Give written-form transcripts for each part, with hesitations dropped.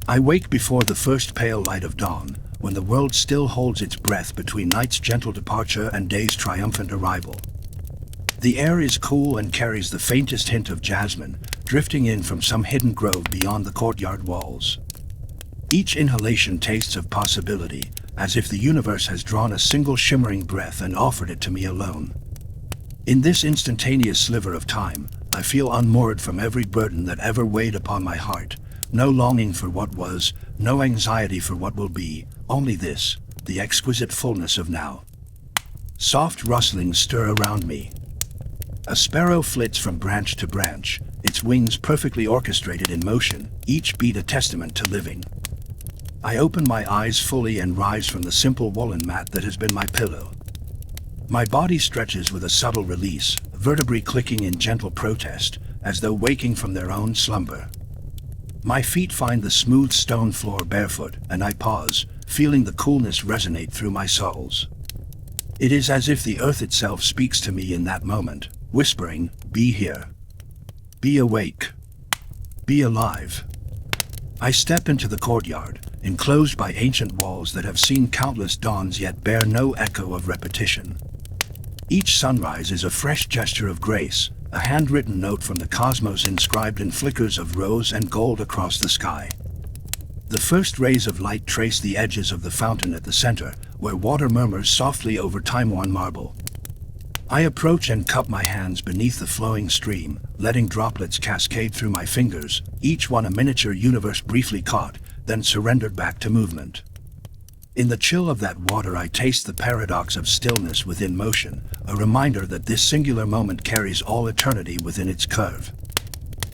I wake before the first pale light of dawn, when the world still holds its breath between night's gentle departure and day's triumphant arrival. The air is cool and carries the faintest hint of jasmine, drifting in from some hidden grove beyond the courtyard walls. Each inhalation tastes of possibility, as if the universe has drawn a single shimmering breath and offered it to me alone. In this instantaneous sliver of time, I feel unmoored from every burden that ever weighed upon my heart. No longing for what was, no anxiety for what will be, only this, the exquisite fullness of now. Soft rustlings stir around me. A sparrow flits from branch to branch, its wings perfectly orchestrated in motion, each beat a testament to living. I open my eyes fully and rise from the simple woolen mat that has been my pillow. My body stretches with a subtle release, vertebrae clicking in gentle protest, as though waking from their own slumber. My feet find the smooth stone floor barefoot, and I pause, feeling the coolness resonate through my soles. It is as if the earth itself speaks to me in that moment, whispering, "Be here. Be awake. Be alive." I step into the courtyard, enclosed by ancient walls that have seen countless dawns yet bear no echo of repetition. Each sunrise is a fresh gesture of grace, a handwritten note from the cosmos inscribed in flickers of rose and gold across the sky. The first rays of light trace the edges of the fountain at the center, where water murmurs softly over time-worn marble. I approach and cup my hands beneath the flowing stream, letting droplets cascade through my fingers, each one a miniature universe briefly caught, then surrendered back to movement. In the chill of that water I taste the paradox of stillness within motion, a reminder that this singular moment carries all eternity within its curve.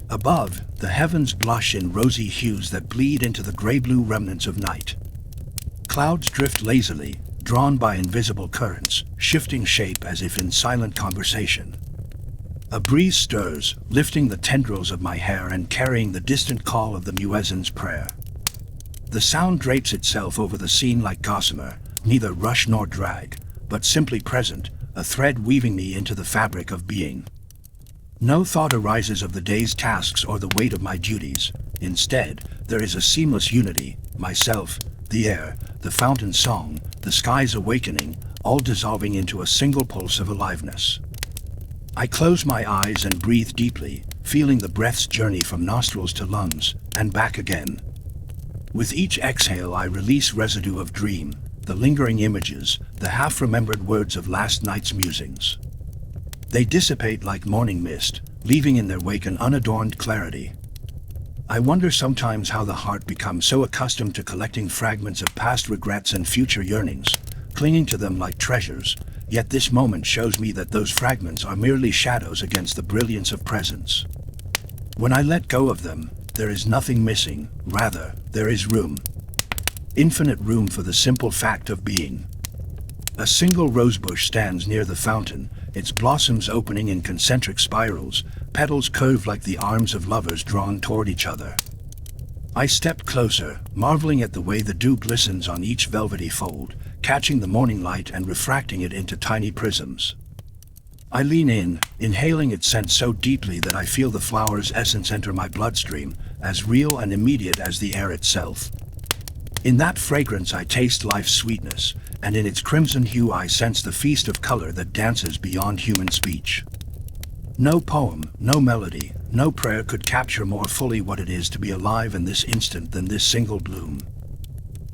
Above, the heavens blush in rosy hues that bleed into the gray-blue remnants of night. Clouds drift lazily, drawn by invisible currents, shifting shape as if in silent conversation. A breeze stirs, lifting the tendrils of my hair and carrying the distant call of the muezzin's prayer. The sound drapes itself over the scene like gossamer, neither rush nor drag, but simply present, a thread weaving me into the fabric of being. No thought arises of the day's tasks or the weight of my duties. Instead, there is a seamless unity, myself, the air, the fountain's song, the sky's awakening, all dissolving into a single pulse of aliveness. I close my eyes and breathe deeply, feeling the breath's journey from nostrils to lungs, and back again. With each exhale I release residue of dream, the lingering images, the half-remembered words of last night's musings. They dissipate like morning mist, leaving in their wake an unadorned clarity. I wonder sometimes how the heart becomes so accustomed to collecting fragments of past regrets and future yearnings, clinging to them like treasures, yet this moment shows me that those fragments are merely shadows against the brilliance of presence. When I let go of them, there is nothing missing, rather, there is room. Infinite room for the simple fact of being. A single rosebush stands near the fountain, its blossoms opening in concentric spirals, petals curved like the arms of lovers drawn toward each other. I step closer, marveling at the way the dew glistens on each velvety fold, catching the morning light and refracting it into tiny prisms. I lean in, inhaling its scent so deeply that I feel the flower's essence enter my bloodstream, as real and immediate as the air itself. In that fragrance I taste life's sweetness, and in its crimson hue I sense the feast of color that dances beyond human speech. No poem, no melody, no prayer could capture more fully what it is to be alive in this instant than this single bloom.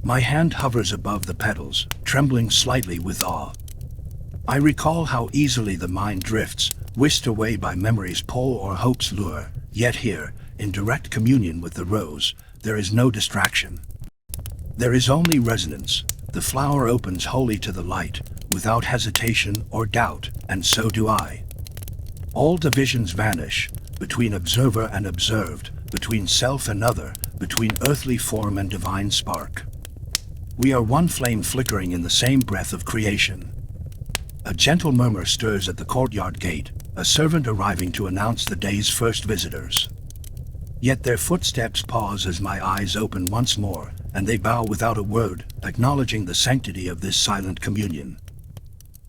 My hand hovers above the petals, trembling slightly with awe. I recall how easily the mind drifts, whisked away by memory's pull or hope's lure, yet here, in direct communion with the rose, there is no distraction. There is only resonance. The flower opens wholly to the light, without hesitation or doubt, and so do I. All divisions vanish, between observer and observed, between self and other, between earthly form and divine spark. We are one flame flickering in the same breath of creation. A gentle murmur stirs at the courtyard gate, a servant arriving to announce the day's first visitors. Yet their footsteps pause as my eyes open once more, and they bow without a word, acknowledging the sanctity of this silent communion.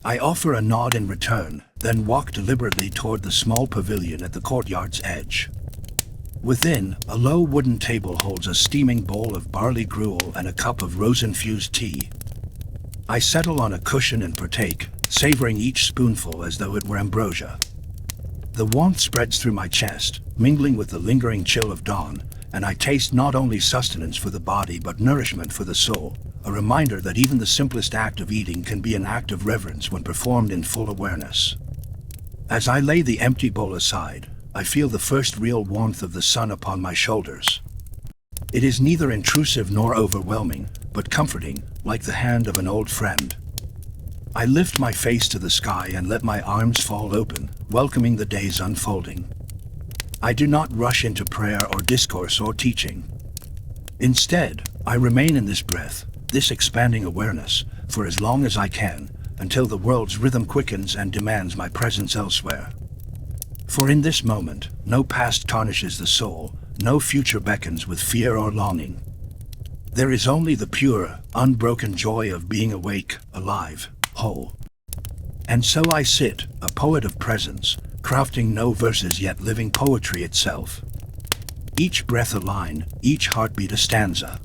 I offer a nod in return, then walk deliberately toward the small pavilion at the courtyard's edge. Within, a low wooden table holds a steaming bowl of barley gruel and a cup of rose-infused tea. I settle on a cushion and partake, savoring each spoonful as though it were ambrosia. The warmth spreads through my chest, mingling with the lingering chill of dawn, and I taste not only sustenance for the body but nourishment for the soul, a reminder that even the simplest act of eating can be an act of reverence when performed in full awareness. As I lay the empty bowl aside, I feel the first real warmth of the sun upon my shoulders. It is neither intrusive nor overwhelming, but comforting, like the hand of an old friend. I lift my face to the sky and let my arms fall open, welcoming the day's unfolding. I do not rush into prayer or discourse or teaching. Instead, I remain in this breath, this expanding awareness, for as long as I can, until the world's rhythm quickens and demands my presence elsewhere. For in this moment, no past tarnishes the soul, no future beckons with fear or longing. There is only the pure, unbroken joy of being awake, alive, whole. And so I sit, a poet of presence, crafting no verses yet living poetry itself. Each breath a line, each heartbeat a stanza.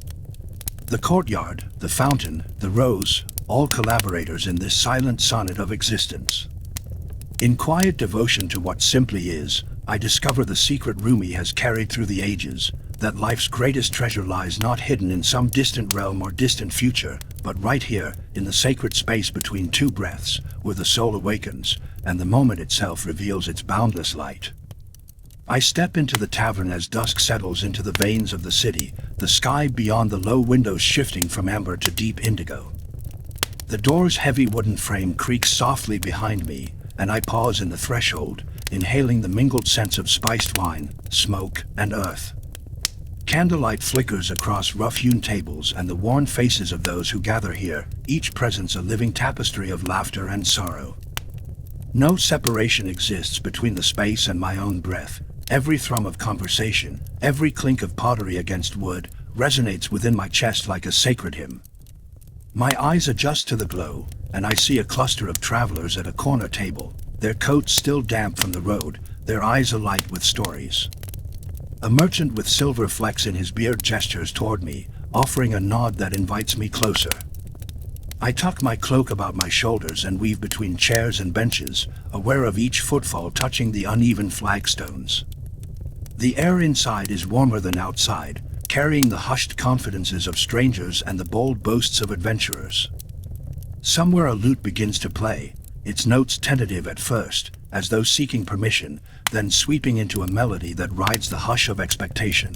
The courtyard, the fountain, the rose, all collaborators in this silent sonnet of existence. In quiet devotion to what simply is, I discover the secret Rumi has carried through the ages, that life's greatest treasure lies not hidden in some distant realm or distant future, but right here, in the sacred space between two breaths, where the soul awakens, and the moment itself reveals its boundless light. I step into the tavern as dusk settles into the veins of the city, the sky beyond the low windows shifting from amber to deep indigo. The door's heavy wooden frame creaks softly behind me, and I pause in the threshold, inhaling the mingled scents of spiced wine, smoke, and earth. Candlelight flickers across rough-hewn tables and the worn faces of those who gather here, each presence a living tapestry of laughter and sorrow. No separation exists between the space and my own breath. Every thrum of conversation, every clink of pottery against wood, resonates within my chest like a sacred hymn. My eyes adjust to the glow, and I see a cluster of travelers at a corner table, their coats still damp from the road, their eyes alight with stories. A merchant with silver flecks in his beard gestures toward me, offering a nod that invites me closer. I tuck my cloak about my shoulders and weave between chairs and benches, aware of each footfall touching the uneven flagstones. The air inside is warmer than outside, carrying the hushed confidences of strangers and the bold boasts of adventurers. Somewhere a lute begins to play, its notes tentative at first, as though seeking permission, then sweeping into a melody that rides the hush of expectation.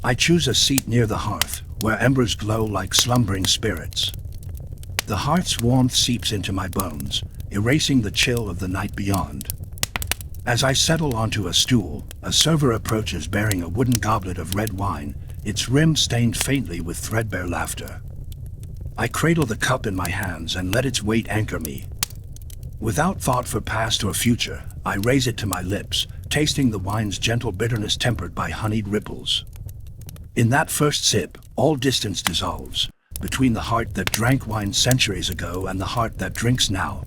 I choose a seat near the hearth, where embers glow like slumbering spirits. The hearth's warmth seeps into my bones, erasing the chill of the night beyond. As I settle onto a stool, a server approaches bearing a wooden goblet of red wine, its rim stained faintly with threadbare laughter. I cradle the cup in my hands and let its weight anchor me. Without thought for past or future, I raise it to my lips, tasting the wine's gentle bitterness tempered by honeyed ripples. In that first sip, all distance dissolves, between the heart that drank wine centuries ago and the heart that drinks now.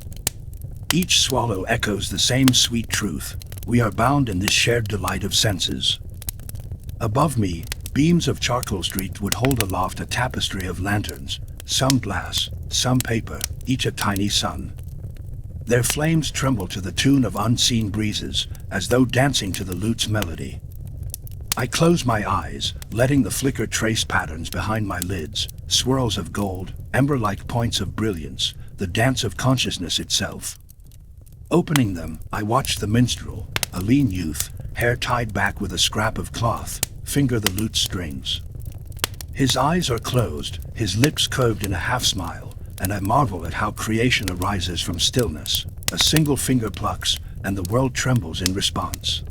Each swallow echoes the same sweet truth: we are bound in this shared delight of senses. Above me, beams of charcoal street would hold aloft a tapestry of lanterns, some glass, some paper, each a tiny sun. Their flames tremble to the tune of unseen breezes, as though dancing to the lute's melody. I close my eyes, letting the flicker trace patterns behind my lids, swirls of gold, ember-like points of brilliance, the dance of consciousness itself. Opening them, I watch the minstrel, a lean youth, hair tied back with a scrap of cloth, finger the lute's strings. His eyes are closed, his lips curved in a half-smile, and I marvel at how creation arises from stillness. A single finger plucks, and the world trembles in response.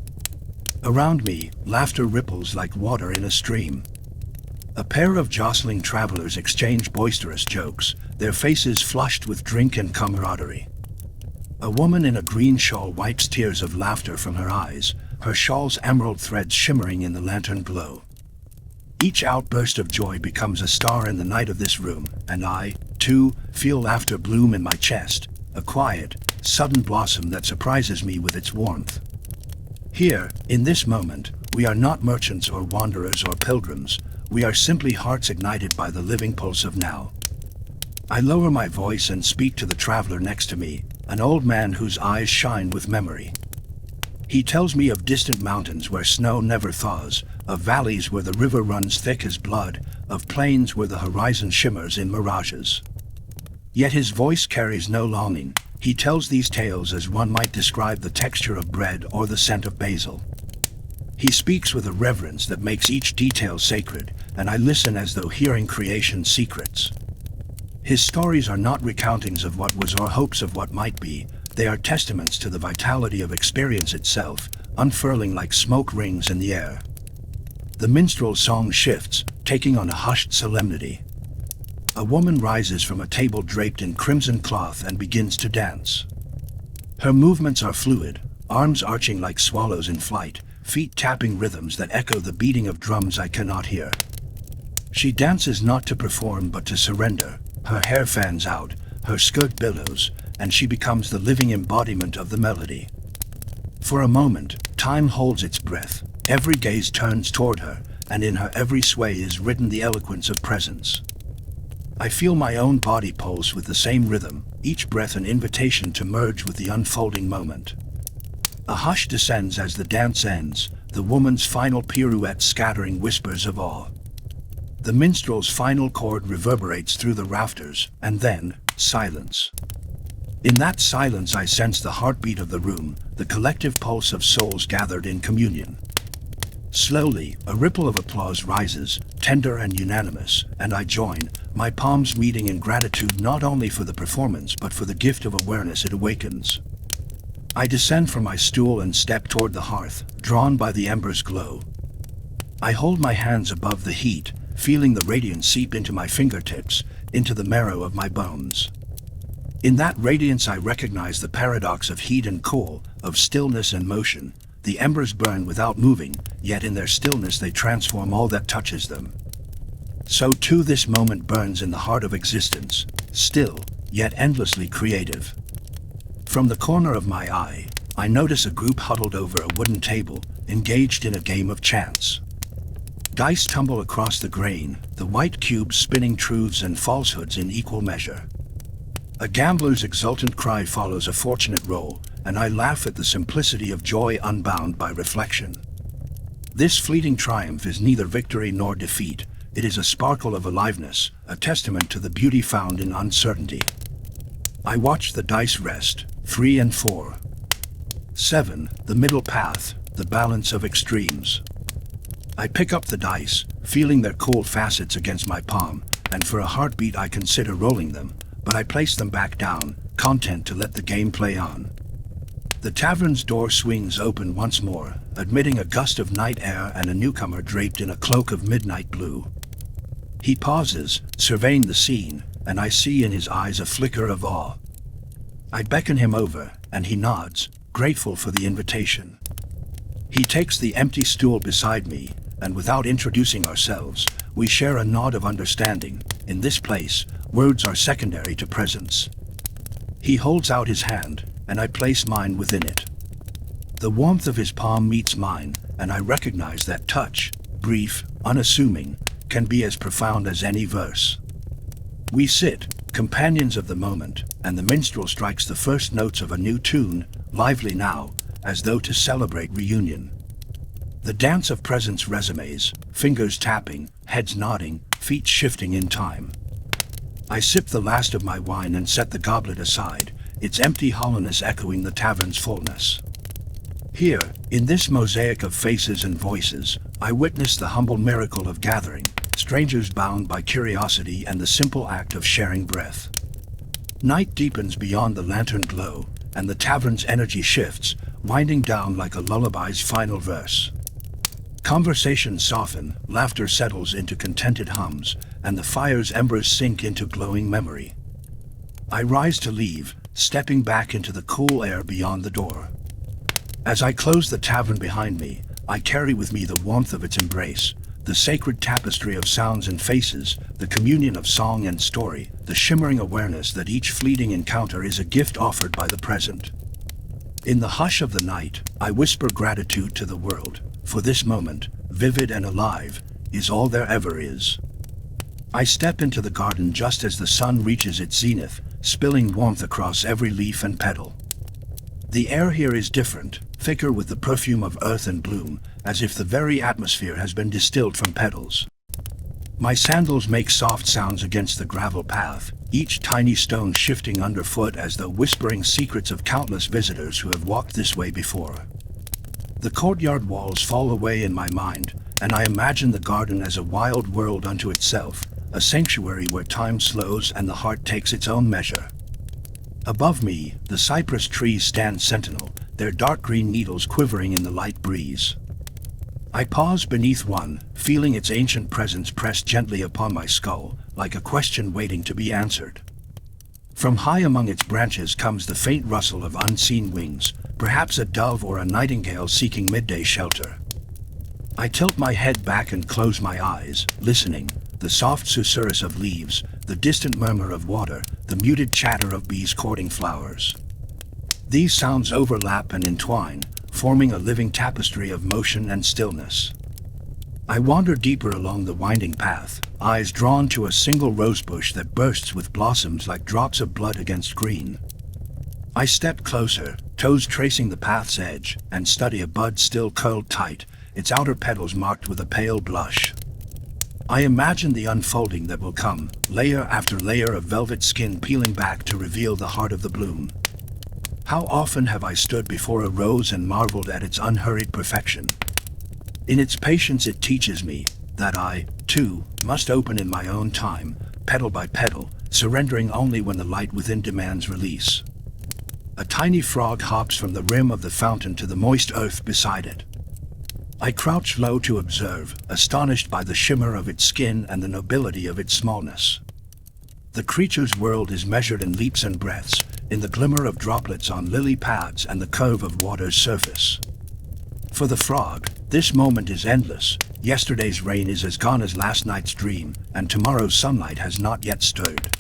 Around me, laughter ripples like water in a stream. A pair of jostling travelers exchange boisterous jokes, their faces flushed with drink and camaraderie. A woman in a green shawl wipes tears of laughter from her eyes, her shawl's emerald threads shimmering in the lantern glow. Each outburst of joy becomes a star in the night of this room, and I, too, feel laughter bloom in my chest, a quiet, sudden blossom that surprises me with its warmth. Here, in this moment, We are not merchants or wanderers or pilgrims. We are simply hearts ignited by the living pulse of now. I lower my voice and speak to the traveler next to me, an old man whose eyes shine with memory. He tells me of distant mountains where snow never thaws, of valleys where the river runs thick as blood, of plains where the horizon shimmers in mirages. Yet his voice carries no longing. He tells these tales as one might describe the texture of bread or the scent of basil. He speaks with a reverence that makes each detail sacred, and I listen as though hearing creation's secrets. His stories are not recountings of what was or hopes of what might be. They are testaments to the vitality of experience itself, unfurling like smoke rings in the air. The minstrel's song shifts, taking on a hushed solemnity. A woman rises from a table draped in crimson cloth and begins to dance. Her movements are fluid, arms arching like swallows in flight, feet tapping rhythms that echo the beating of drums I cannot hear. She dances not to perform but to surrender. Her hair fans out, her skirt billows, and she becomes the living embodiment of the melody. For a moment, time holds its breath. Every gaze turns toward her, and in her every sway is written the eloquence of presence. I feel my own body pulse with the same rhythm, each breath an invitation to merge with the unfolding moment. A hush descends as the dance ends, the woman's final pirouette scattering whispers of awe. The minstrel's final chord reverberates through the rafters, and then, silence. In that silence I sense the heartbeat of the room, the collective pulse of souls gathered in communion. Slowly, a ripple of applause rises, tender and unanimous, and I join, my palms meeting in gratitude not only for the performance but for the gift of awareness it awakens. I descend from my stool and step toward the hearth, drawn by the ember's glow. I hold my hands above the heat, feeling the radiance seep into my fingertips, into the marrow of my bones. In that radiance I recognize the paradox of heat and cool, of stillness and motion. The embers burn without moving, yet in their stillness they transform all that touches them. So too this moment burns in the heart of existence, still, yet endlessly creative. From the corner of my eye, I notice a group huddled over a wooden table, engaged in a game of chance. Dice tumble across the grain, the white cubes spinning truths and falsehoods in equal measure. A gambler's exultant cry follows a fortunate roll, and I laugh at the simplicity of joy unbound by reflection. This fleeting triumph is neither victory nor defeat. It is a sparkle of aliveness, a testament to the beauty found in uncertainty. I watch the dice rest, 3 and 4. 7, the middle path, the balance of extremes. I pick up the dice, feeling their cold facets against my palm, and for a heartbeat I consider rolling them, but I place them back down, content to let the game play on. The tavern's door swings open once more, admitting a gust of night air and a newcomer draped in a cloak of midnight blue. He pauses, surveying the scene, and I see in his eyes a flicker of awe. I beckon him over, and he nods, grateful for the invitation. He takes the empty stool beside me, and without introducing ourselves, we share a nod of understanding. In this place, words are secondary to presence. He holds out his hand, and I place mine within it. The warmth of his palm meets mine, and I recognize that touch, brief, unassuming, can be as profound as any verse. We sit, companions of the moment, and the minstrel strikes the first notes of a new tune, lively now, as though to celebrate reunion. The dance of presence resumes, fingers tapping, heads nodding, feet shifting in time. I sip the last of my wine and set the goblet aside, its empty hollowness echoing the tavern's fullness. Here, in this mosaic of faces and voices, I witness the humble miracle of gathering, strangers bound by curiosity and the simple act of sharing breath. Night deepens beyond the lantern glow, and the tavern's energy shifts, winding down like a lullaby's final verse. Conversations soften, laughter settles into contented hums, and the fire's embers sink into glowing memory. I rise to leave, stepping back into the cool air beyond the door. As I close the tavern behind me, I carry with me the warmth of its embrace, the sacred tapestry of sounds and faces, the communion of song and story, the shimmering awareness that each fleeting encounter is a gift offered by the present. In the hush of the night, I whisper gratitude to the world, for this moment, vivid and alive, is all there ever is. I step into the garden just as the sun reaches its zenith, spilling warmth across every leaf and petal. The air here is different, thicker with the perfume of earth and bloom, as if the very atmosphere has been distilled from petals. My sandals make soft sounds against the gravel path, each tiny stone shifting underfoot as though whispering secrets of countless visitors who have walked this way before. The courtyard walls fall away in my mind, and I imagine the garden as a wild world unto itself, a sanctuary where time slows and the heart takes its own measure. Above me, the cypress trees stand sentinel, their dark green needles quivering in the light breeze. I pause beneath one, feeling its ancient presence press gently upon my skull, like a question waiting to be answered. From high among its branches comes the faint rustle of unseen wings, perhaps a dove or a nightingale seeking midday shelter. I tilt my head back and close my eyes, listening, the soft susurrus of leaves, the distant murmur of water, the muted chatter of bees courting flowers. These sounds overlap and entwine, forming a living tapestry of motion and stillness. I wander deeper along the winding path, eyes drawn to a single rosebush that bursts with blossoms like drops of blood against green. I step closer, toes tracing the path's edge, and study a bud still curled tight, its outer petals marked with a pale blush. I imagine the unfolding that will come, layer after layer of velvet skin peeling back to reveal the heart of the bloom. How often have I stood before a rose and marveled at its unhurried perfection? In its patience it teaches me that I, too, must open in my own time, petal by petal, surrendering only when the light within demands release. A tiny frog hops from the rim of the fountain to the moist earth beside it. I crouch low to observe, astonished by the shimmer of its skin and the nobility of its smallness. The creature's world is measured in leaps and breaths, in the glimmer of droplets on lily pads and the curve of water's surface. For the frog, this moment is endless. Yesterday's rain is as gone as last night's dream, and tomorrow's sunlight has not yet stirred.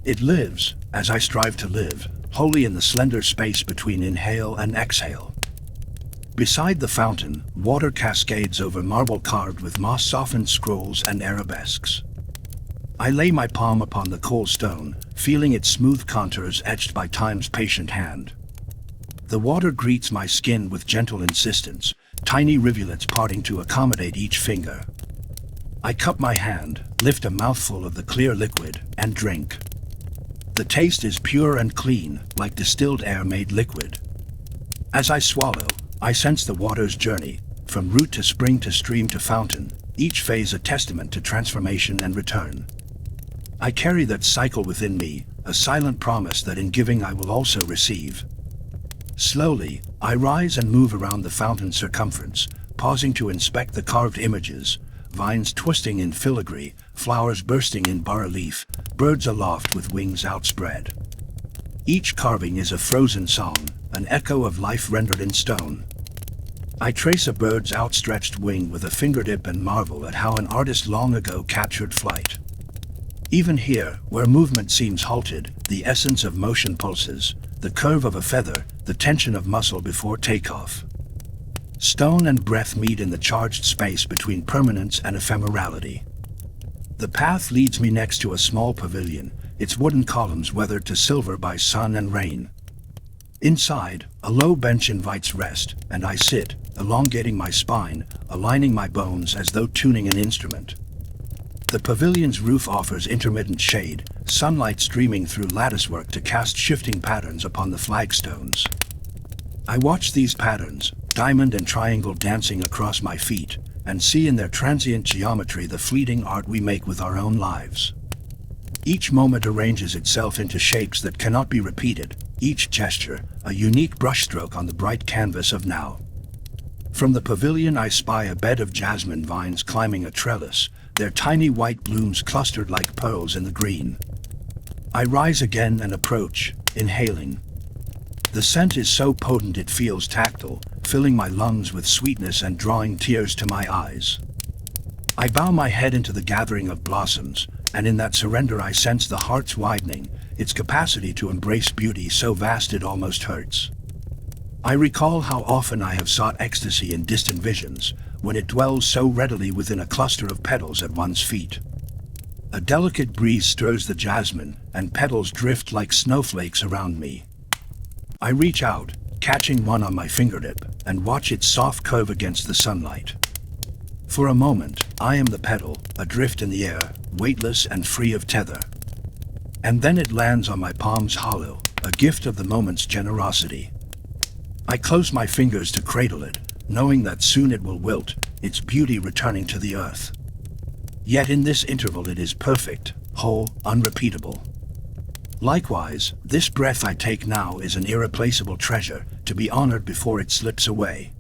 It lives, as I strive to live, wholly in the slender space between inhale and exhale. Beside the fountain, water cascades over marble carved with moss-softened scrolls and arabesques. I lay my palm upon the cool stone, feeling its smooth contours etched by time's patient hand. The water greets my skin with gentle insistence, tiny rivulets parting to accommodate each finger. I cup my hand, lift a mouthful of the clear liquid, and drink. The taste is pure and clean, like distilled air made liquid. As I swallow, I sense the water's journey, from root to spring to stream to fountain, each phase a testament to transformation and return. I carry that cycle within me, a silent promise that in giving I will also receive. Slowly, I rise and move around the fountain's circumference, pausing to inspect the carved images, vines twisting in filigree, flowers bursting in bas-relief, birds aloft with wings outspread. Each carving is a frozen song, an echo of life rendered in stone. I trace a bird's outstretched wing with a fingertip and marvel at how an artist long ago captured flight. Even here, where movement seems halted, the essence of motion pulses, the curve of a feather, the tension of muscle before takeoff. Stone and breath meet in the charged space between permanence and ephemerality. The path leads me next to a small pavilion, its wooden columns weathered to silver by sun and rain. Inside, a low bench invites rest, and I sit, elongating my spine, aligning my bones as though tuning an instrument. The pavilion's roof offers intermittent shade, sunlight streaming through latticework to cast shifting patterns upon the flagstones. I watch these patterns, diamond and triangle dancing across my feet, and see in their transient geometry the fleeting art we make with our own lives. Each moment arranges itself into shapes that cannot be repeated, each gesture, a unique brushstroke on the bright canvas of now. From the pavilion I spy a bed of jasmine vines climbing a trellis, their tiny white blooms clustered like pearls in the green. I rise again and approach, inhaling. The scent is so potent it feels tactile, filling my lungs with sweetness and drawing tears to my eyes. I bow my head into the gathering of blossoms, and in that surrender I sense the heart's widening, its capacity to embrace beauty so vast it almost hurts. I recall how often I have sought ecstasy in distant visions, when it dwells so readily within a cluster of petals at one's feet. A delicate breeze stirs the jasmine, and petals drift like snowflakes around me. I reach out, catching one on my fingertip, and watch its soft curve against the sunlight. For a moment, I am the petal, adrift in the air, weightless and free of tether. And then it lands on my palm's hollow, a gift of the moment's generosity. I close my fingers to cradle it, knowing that soon it will wilt, its beauty returning to the earth. Yet in this interval it is perfect, whole, unrepeatable. Likewise, this breath I take now is an irreplaceable treasure, to be honored before it slips away.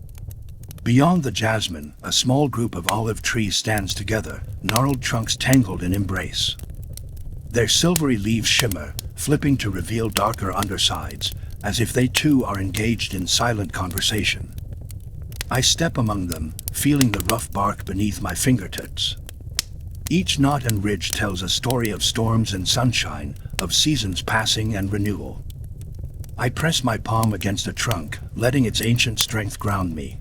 Beyond the jasmine, a small group of olive trees stands together, gnarled trunks tangled in embrace. Their silvery leaves shimmer, flipping to reveal darker undersides, as if they too are engaged in silent conversation. I step among them, feeling the rough bark beneath my fingertips. Each knot and ridge tells a story of storms and sunshine, of seasons passing and renewal. I press my palm against a trunk, letting its ancient strength ground me.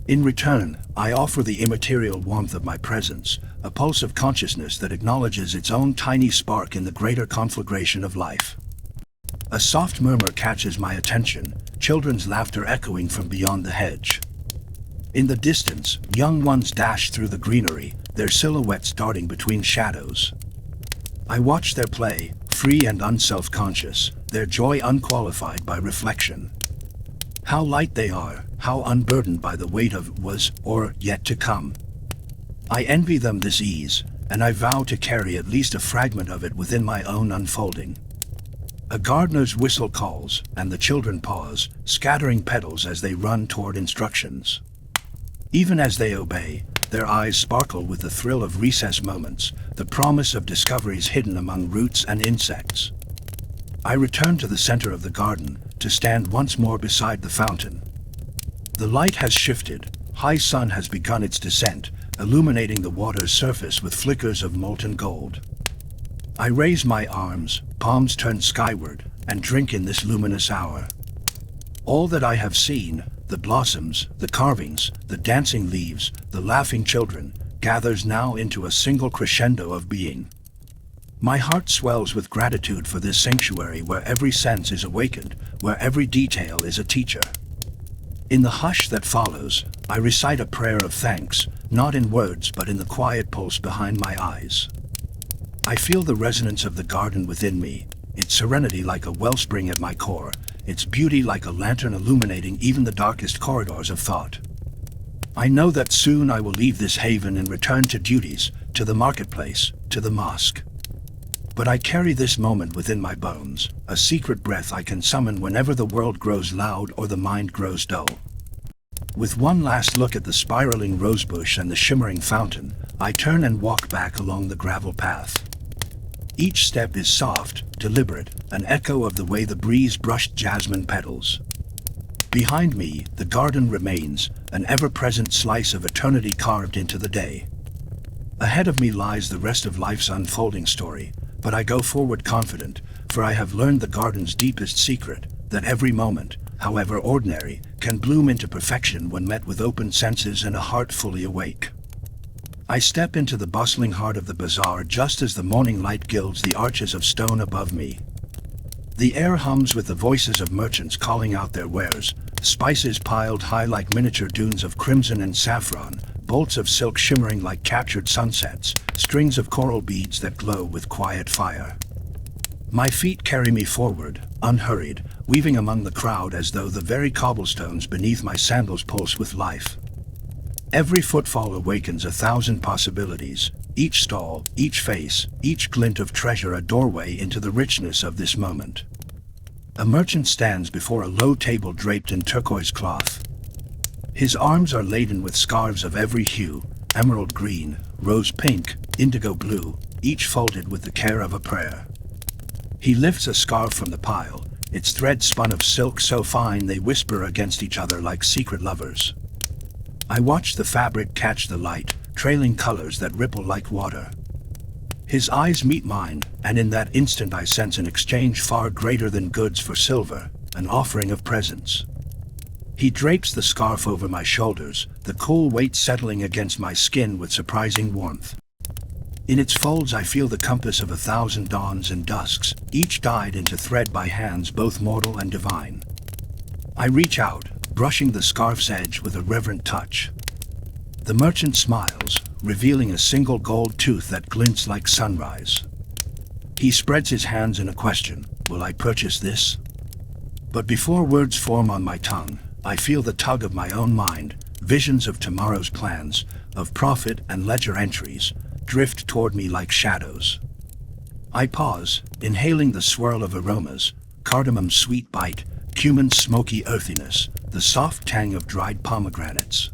In return, I offer the immaterial warmth of my presence, a pulse of consciousness that acknowledges its own tiny spark in the greater conflagration of life. A soft murmur catches my attention, children's laughter echoing from beyond the hedge. In the distance, young ones dash through the greenery, their silhouettes darting between shadows. I watch their play, free and unself-conscious, their joy unqualified by reflection. How light they are, how unburdened by the weight of was or yet to come. I envy them this ease, and I vow to carry at least a fragment of it within my own unfolding. A gardener's whistle calls, and the children pause, scattering petals as they run toward instructions. Even as they obey, their eyes sparkle with the thrill of recess moments, the promise of discoveries hidden among roots and insects. I return to the center of the garden, to stand once more beside the fountain. The light has shifted, high sun has begun its descent, illuminating the water's surface with flickers of molten gold. I raise my arms, palms turned skyward, and drink in this luminous hour. All that I have seen, the blossoms, the carvings, the dancing leaves, the laughing children, gathers now into a single crescendo of being. My heart swells with gratitude for this sanctuary where every sense is awakened, where every detail is a teacher. In the hush that follows, I recite a prayer of thanks, not in words but in the quiet pulse behind my eyes. I feel the resonance of the garden within me, its serenity like a wellspring at my core, its beauty like a lantern illuminating even the darkest corridors of thought. I know that soon I will leave this haven and return to duties, to the marketplace, to the mosque. But I carry this moment within my bones, a secret breath I can summon whenever the world grows loud or the mind grows dull. With one last look at the spiraling rosebush and the shimmering fountain, I turn and walk back along the gravel path. Each step is soft, deliberate, an echo of the way the breeze brushed jasmine petals. Behind me, the garden remains, an ever-present slice of eternity carved into the day. Ahead of me lies the rest of life's unfolding story, but I go forward confident, for I have learned the garden's deepest secret, that every moment, however ordinary, can bloom into perfection when met with open senses and a heart fully awake. I step into the bustling heart of the bazaar just as the morning light gilds the arches of stone above me. The air hums with the voices of merchants calling out their wares, spices piled high like miniature dunes of crimson and saffron, bolts of silk shimmering like captured sunsets, strings of coral beads that glow with quiet fire. My feet carry me forward, unhurried, weaving among the crowd as though the very cobblestones beneath my sandals pulse with life. Every footfall awakens 1,000 possibilities, each stall, each face, each glint of treasure a doorway into the richness of this moment. A merchant stands before a low table draped in turquoise cloth. His arms are laden with scarves of every hue, emerald green, rose pink, indigo blue, each folded with the care of a prayer. He lifts a scarf from the pile, its threads spun of silk so fine they whisper against each other like secret lovers. I watch the fabric catch the light, trailing colors that ripple like water. His eyes meet mine, and in that instant I sense an exchange far greater than goods for silver, an offering of presence. He drapes the scarf over my shoulders, the cool weight settling against my skin with surprising warmth. In its folds I feel the compass of 1,000 dawns and dusks, each dyed into thread by hands both mortal and divine. I reach out, brushing the scarf's edge with a reverent touch. The merchant smiles, revealing a single gold tooth that glints like sunrise. He spreads his hands in a question, will I purchase this? But before words form on my tongue, I feel the tug of my own mind, visions of tomorrow's plans, of profit and ledger entries, drift toward me like shadows. I pause, inhaling the swirl of aromas, cardamom's sweet bite, cumin's smoky earthiness, the soft tang of dried pomegranates.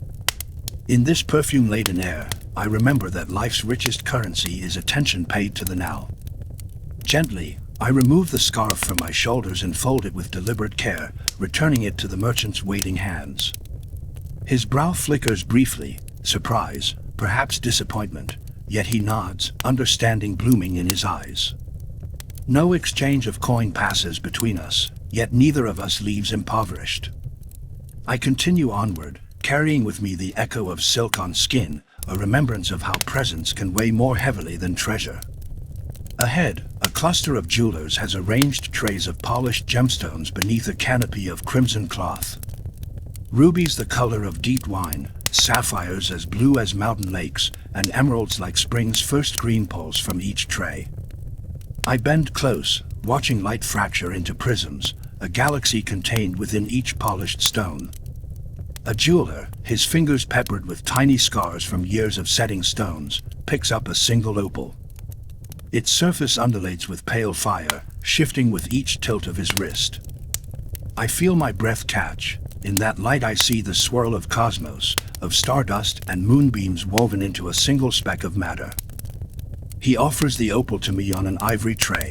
In this perfume-laden air, I remember that life's richest currency is attention paid to the now. Gently, I remove the scarf from my shoulders and fold it with deliberate care, returning it to the merchant's waiting hands. His brow flickers briefly, surprise, perhaps disappointment, yet he nods, understanding blooming in his eyes. No exchange of coin passes between us, yet neither of us leaves impoverished. I continue onward, carrying with me the echo of silk on skin, a remembrance of how presence can weigh more heavily than treasure. Ahead, a cluster of jewelers has arranged trays of polished gemstones beneath a canopy of crimson cloth. Rubies the color of deep wine, sapphires as blue as mountain lakes, and emeralds like spring's first green pulse from each tray. I bend close, watching light fracture into prisms, a galaxy contained within each polished stone. A jeweler, his fingers peppered with tiny scars from years of setting stones, picks up a single opal. Its surface undulates with pale fire, shifting with each tilt of his wrist. I feel my breath catch. In that light I see the swirl of cosmos, of stardust and moonbeams woven into a single speck of matter. He offers the opal to me on an ivory tray.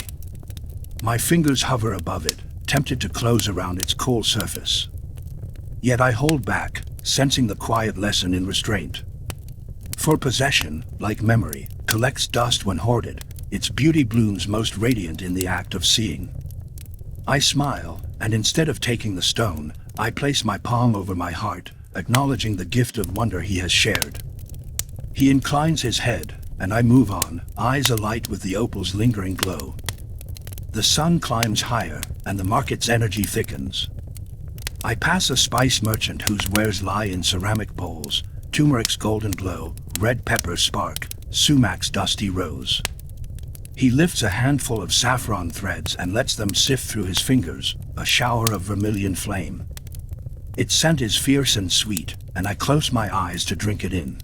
My fingers hover above it, tempted to close around its cool surface. Yet I hold back, sensing the quiet lesson in restraint. For possession, like memory, collects dust when hoarded, its beauty blooms most radiant in the act of seeing. I smile, and instead of taking the stone, I place my palm over my heart, acknowledging the gift of wonder he has shared. He inclines his head, and I move on, eyes alight with the opal's lingering glow. The sun climbs higher, and the market's energy thickens. I pass a spice merchant whose wares lie in ceramic bowls, turmeric's golden glow, red pepper's spark, sumac's dusty rose. He lifts a handful of saffron threads and lets them sift through his fingers, a shower of vermilion flame. Its scent is fierce and sweet, and I close my eyes to drink it in.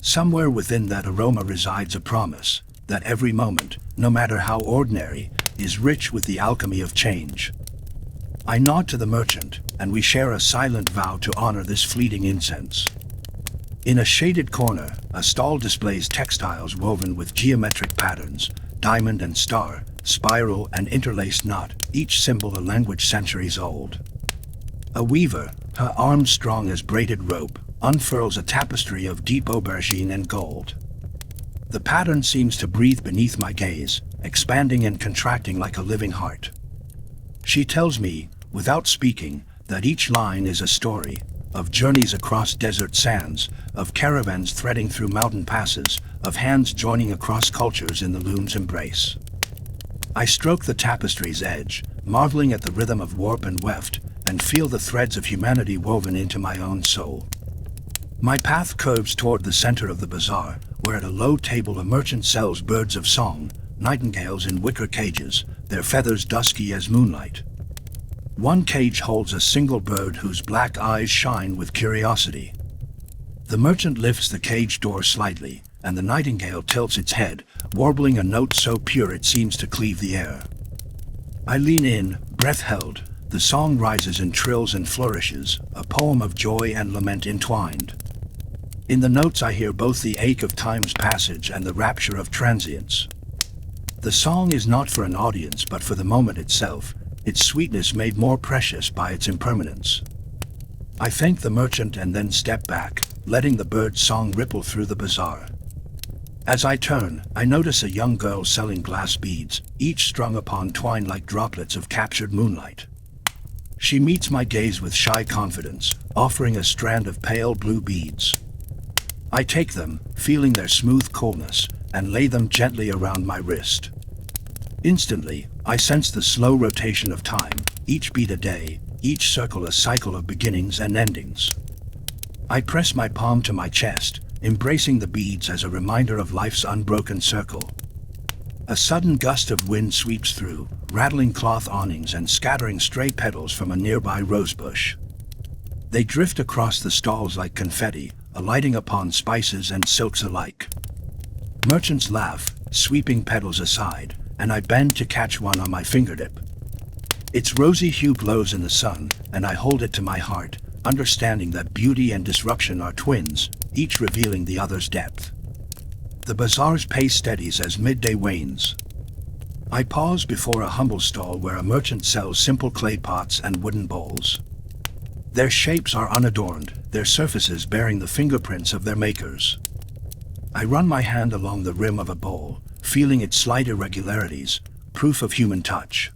Somewhere within that aroma resides a promise, that every moment, no matter how ordinary, is rich with the alchemy of change. I nod to the merchant, and we share a silent vow to honor this fleeting incense. In a shaded corner, a stall displays textiles woven with geometric patterns, diamond and star, spiral and interlaced knot, each symbol a language centuries old. A weaver, her arms strong as braided rope, unfurls a tapestry of deep aubergine and gold. The pattern seems to breathe beneath my gaze, expanding and contracting like a living heart. She tells me, without speaking, that each line is a story, of journeys across desert sands, of caravans threading through mountain passes, of hands joining across cultures in the loom's embrace. I stroke the tapestry's edge, marveling at the rhythm of warp and weft, and feel the threads of humanity woven into my own soul. My path curves toward the center of the bazaar, where at a low table a merchant sells birds of song, nightingales in wicker cages, their feathers dusky as moonlight. One cage holds a single bird whose black eyes shine with curiosity. The merchant lifts the cage door slightly, and the nightingale tilts its head, warbling a note so pure it seems to cleave the air. I lean in, breath held. The song rises in trills and flourishes, a poem of joy and lament entwined. In the notes I hear both the ache of time's passage and the rapture of transience. The song is not for an audience but for the moment itself, its sweetness made more precious by its impermanence. I thank the merchant and then step back, letting the bird's song ripple through the bazaar. As I turn, I notice a young girl selling glass beads, each strung upon twine like droplets of captured moonlight. She meets my gaze with shy confidence, offering a strand of pale blue beads. I take them, feeling their smooth coolness, and lay them gently around my wrist. Instantly, I sense the slow rotation of time, each beat a day, each circle a cycle of beginnings and endings. I press my palm to my chest, embracing the beads as a reminder of life's unbroken circle. A sudden gust of wind sweeps through, rattling cloth awnings and scattering stray petals from a nearby rosebush. They drift across the stalls like confetti, alighting upon spices and silks alike. Merchants laugh, sweeping petals aside, and I bend to catch one on my fingertip. Its rosy hue glows in the sun, and I hold it to my heart, understanding that beauty and disruption are twins, each revealing the other's depth. The bazaar's pace steadies as midday wanes. I pause before a humble stall where a merchant sells simple clay pots and wooden bowls. Their shapes are unadorned, their surfaces bearing the fingerprints of their makers. I run my hand along the rim of a bowl, feeling its slight irregularities, proof of human touch.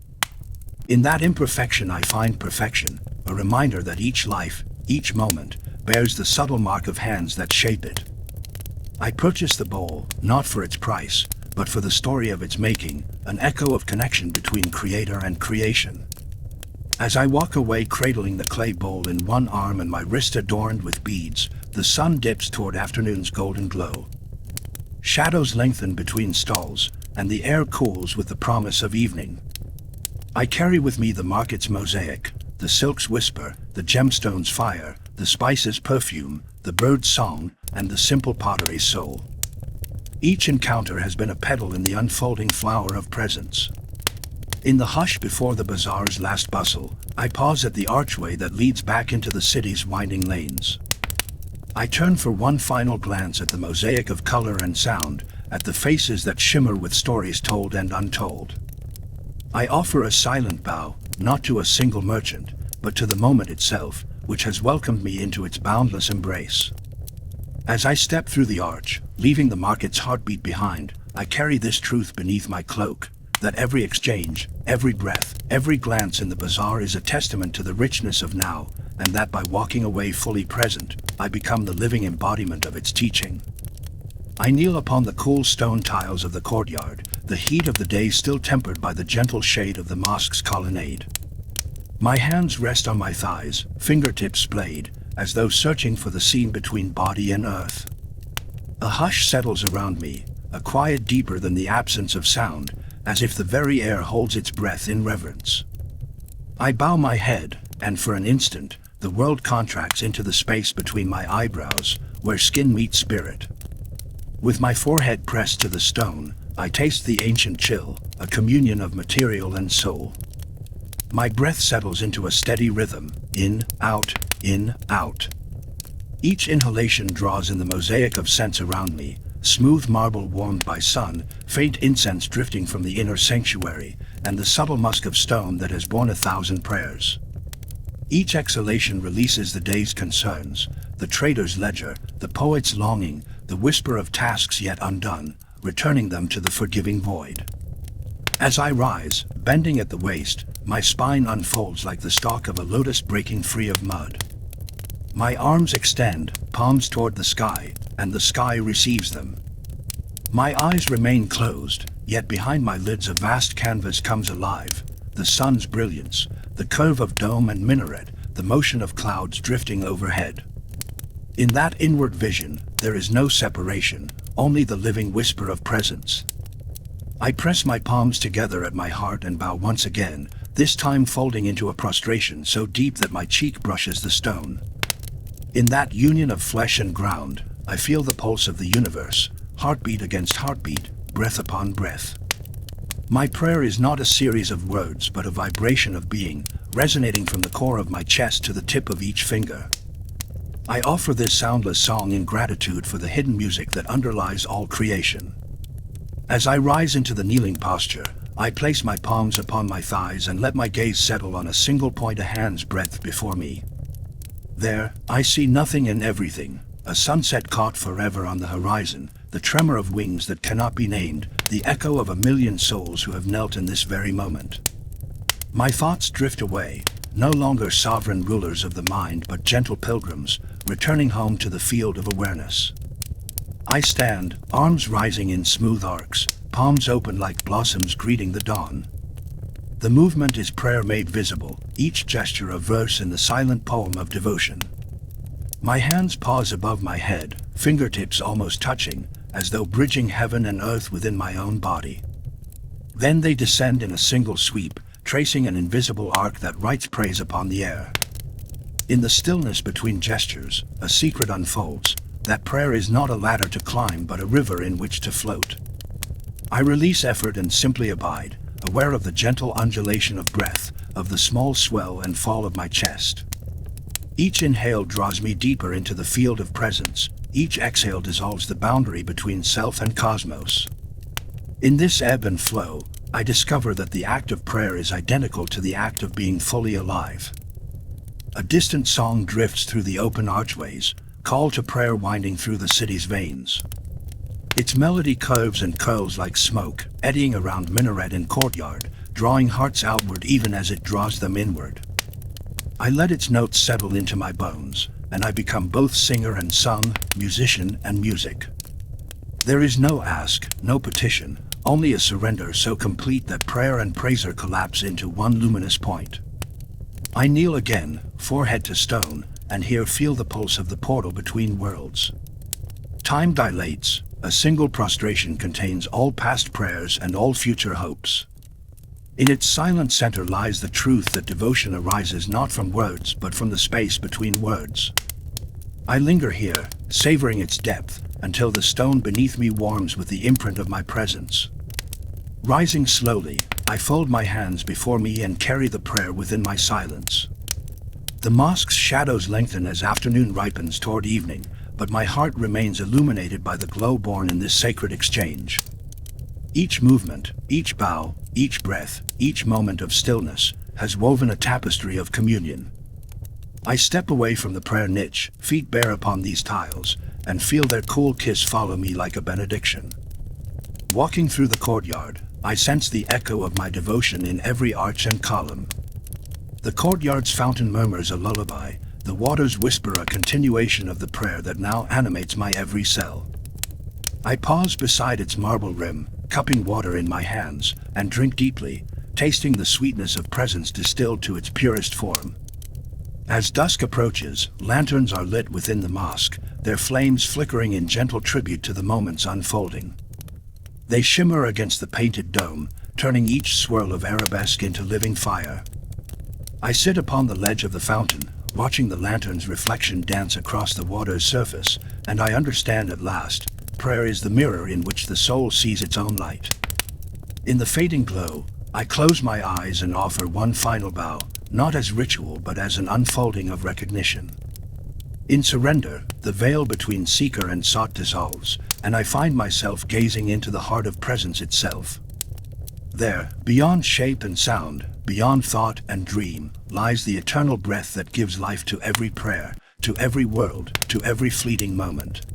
In that imperfection I find perfection, a reminder that each life, each moment, bears the subtle mark of hands that shape it. I purchase the bowl, not for its price, but for the story of its making, an echo of connection between creator and creation. As I walk away cradling the clay bowl in one arm and my wrist adorned with beads, the sun dips toward afternoon's golden glow. Shadows lengthen between stalls, and the air cools with the promise of evening. I carry with me the market's mosaic, the silk's whisper, the gemstone's fire, the spice's perfume, the bird's song, and the simple pottery's soul. Each encounter has been a petal in the unfolding flower of presence. In the hush before the bazaar's last bustle, I pause at the archway that leads back into the city's winding lanes. I turn for one final glance at the mosaic of color and sound, at the faces that shimmer with stories told and untold. I offer a silent bow, not to a single merchant, but to the moment itself, which has welcomed me into its boundless embrace. As I step through the arch, leaving the market's heartbeat behind, I carry this truth beneath my cloak, that every exchange, every breath, every glance in the bazaar is a testament to the richness of now, and that by walking away fully present, I become the living embodiment of its teaching. I kneel upon the cool stone tiles of the courtyard, the heat of the day still tempered by the gentle shade of the mosque's colonnade. My hands rest on my thighs, fingertips splayed, as though searching for the seam between body and earth. A hush settles around me, a quiet deeper than the absence of sound, as if the very air holds its breath in reverence. I bow my head, and for an instant, the world contracts into the space between my eyebrows, where skin meets spirit. With my forehead pressed to the stone, I taste the ancient chill, a communion of material and soul. My breath settles into a steady rhythm, in, out, in, out. Each inhalation draws in the mosaic of scents around me, smooth marble warmed by sun, faint incense drifting from the inner sanctuary, and the subtle musk of stone that has borne 1,000 prayers. Each exhalation releases the day's concerns, the trader's ledger, the poet's longing, the whisper of tasks yet undone, returning them to the forgiving void. As I rise, bending at the waist, my spine unfolds like the stalk of a lotus breaking free of mud. My arms extend, palms toward the sky, and the sky receives them. My eyes remain closed, yet behind my lids a vast canvas comes alive, the sun's brilliance, the curve of dome and minaret, the motion of clouds drifting overhead. In that inward vision, there is no separation, only the living whisper of presence. I press my palms together at my heart and bow once again, this time folding into a prostration so deep that my cheek brushes the stone. In that union of flesh and ground, I feel the pulse of the universe, heartbeat against heartbeat, breath upon breath. My prayer is not a series of words but a vibration of being, resonating from the core of my chest to the tip of each finger. I offer this soundless song in gratitude for the hidden music that underlies all creation. As I rise into the kneeling posture, I place my palms upon my thighs and let my gaze settle on a single point a hand's breadth before me. There, I see nothing and everything, a sunset caught forever on the horizon, the tremor of wings that cannot be named, the echo of 1,000,000 souls who have knelt in this very moment. My thoughts drift away, no longer sovereign rulers of the mind but gentle pilgrims, returning home to the field of awareness. I stand, arms rising in smooth arcs, palms open like blossoms greeting the dawn. The movement is prayer made visible, each gesture a verse in the silent poem of devotion. My hands pause above my head, fingertips almost touching, as though bridging heaven and earth within my own body. Then they descend in a single sweep, tracing an invisible arc that writes praise upon the air. In the stillness between gestures, a secret unfolds, that prayer is not a ladder to climb but a river in which to float. I release effort and simply abide, aware of the gentle undulation of breath, of the small swell and fall of my chest. Each inhale draws me deeper into the field of presence, each exhale dissolves the boundary between self and cosmos. In this ebb and flow, I discover that the act of prayer is identical to the act of being fully alive. A distant song drifts through the open archways, call to prayer winding through the city's veins. Its melody curves and curls like smoke, eddying around minaret and courtyard, drawing hearts outward even as it draws them inward. I let its notes settle into my bones, and I become both singer and sung, musician and music. There is no ask, no petition, only a surrender so complete that prayer and praiser collapse into one luminous point. I kneel again, forehead to stone, and here feel the pulse of the portal between worlds. Time dilates, a single prostration contains all past prayers and all future hopes. In its silent center lies the truth that devotion arises not from words but from the space between words. I linger here, savoring its depth, until the stone beneath me warms with the imprint of my presence. Rising slowly, I fold my hands before me and carry the prayer within my silence. The mosque's shadows lengthen as afternoon ripens toward evening, but my heart remains illuminated by the glow born in this sacred exchange. Each movement, each bow, each breath, each moment of stillness, has woven a tapestry of communion. I step away from the prayer niche, feet bare upon these tiles, and feel their cool kiss follow me like a benediction. Walking through the courtyard, I sense the echo of my devotion in every arch and column. The courtyard's fountain murmurs a lullaby, the waters whisper a continuation of the prayer that now animates my every cell. I pause beside its marble rim, cupping water in my hands, and drink deeply, tasting the sweetness of presence distilled to its purest form. As dusk approaches, lanterns are lit within the mosque, their flames flickering in gentle tribute to the moment's unfolding. They shimmer against the painted dome, turning each swirl of arabesque into living fire. I sit upon the ledge of the fountain, watching the lantern's reflection dance across the water's surface, and I understand at last, prayer is the mirror in which the soul sees its own light. In the fading glow, I close my eyes and offer one final bow, not as ritual but as an unfolding of recognition. In surrender, the veil between seeker and sought dissolves, and I find myself gazing into the heart of presence itself. There, beyond shape and sound, beyond thought and dream, lies the eternal breath that gives life to every prayer, to every world, to every fleeting moment.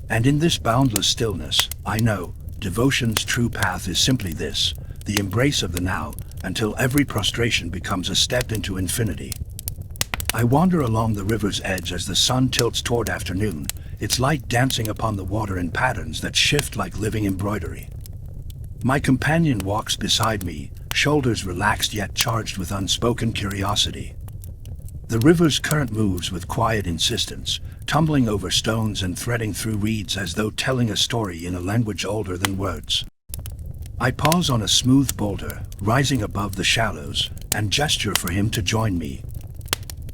And in this boundless stillness, I know, devotion's true path is simply this, the embrace of the now, until every prostration becomes a step into infinity. I wander along the river's edge as the sun tilts toward afternoon, its light dancing upon the water in patterns that shift like living embroidery. My companion walks beside me, shoulders relaxed yet charged with unspoken curiosity. The river's current moves with quiet insistence, tumbling over stones and threading through reeds as though telling a story in a language older than words. I pause on a smooth boulder, rising above the shallows, and gesture for him to join me.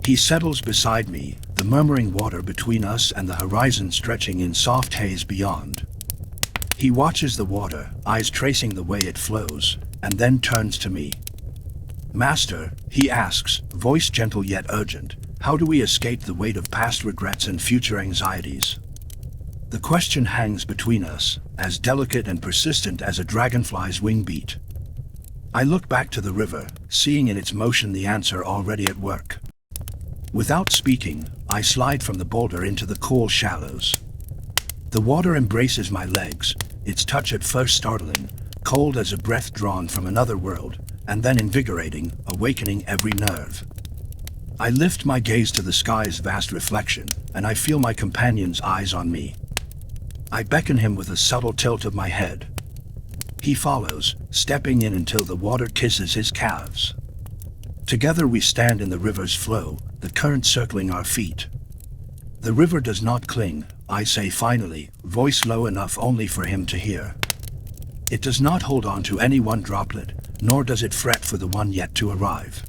He settles beside me, the murmuring water between us and the horizon stretching in soft haze beyond. He watches the water, eyes tracing the way it flows, and then turns to me. "Master," he asks, voice gentle yet urgent, "how do we escape the weight of past regrets and future anxieties?" The question hangs between us, as delicate and persistent as a dragonfly's wing beat. I look back to the river, seeing in its motion the answer already at work. Without speaking, I slide from the boulder into the cool shallows. The water embraces my legs, its touch at first startling, cold as a breath drawn from another world, and then invigorating, awakening every nerve. I lift my gaze to the sky's vast reflection, and I feel my companion's eyes on me. I beckon him with a subtle tilt of my head. He follows, stepping in until the water kisses his calves. Together we stand in the river's flow, the current circling our feet. The river does not cling, I say finally, voice low enough only for him to hear. It does not hold on to any one droplet, nor does it fret for the one yet to arrive.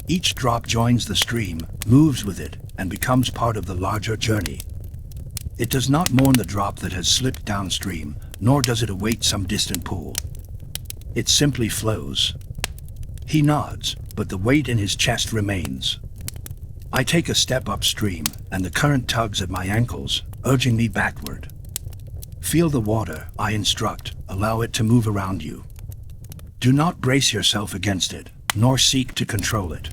Each drop joins the stream, moves with it, and becomes part of the larger journey. It does not mourn the drop that has slipped downstream, nor does it await some distant pool. It simply flows. He nods, but the weight in his chest remains. I take a step upstream, and the current tugs at my ankles, urging me backward. Feel the water, I instruct, allow it to move around you. Do not brace yourself against it, nor seek to control it.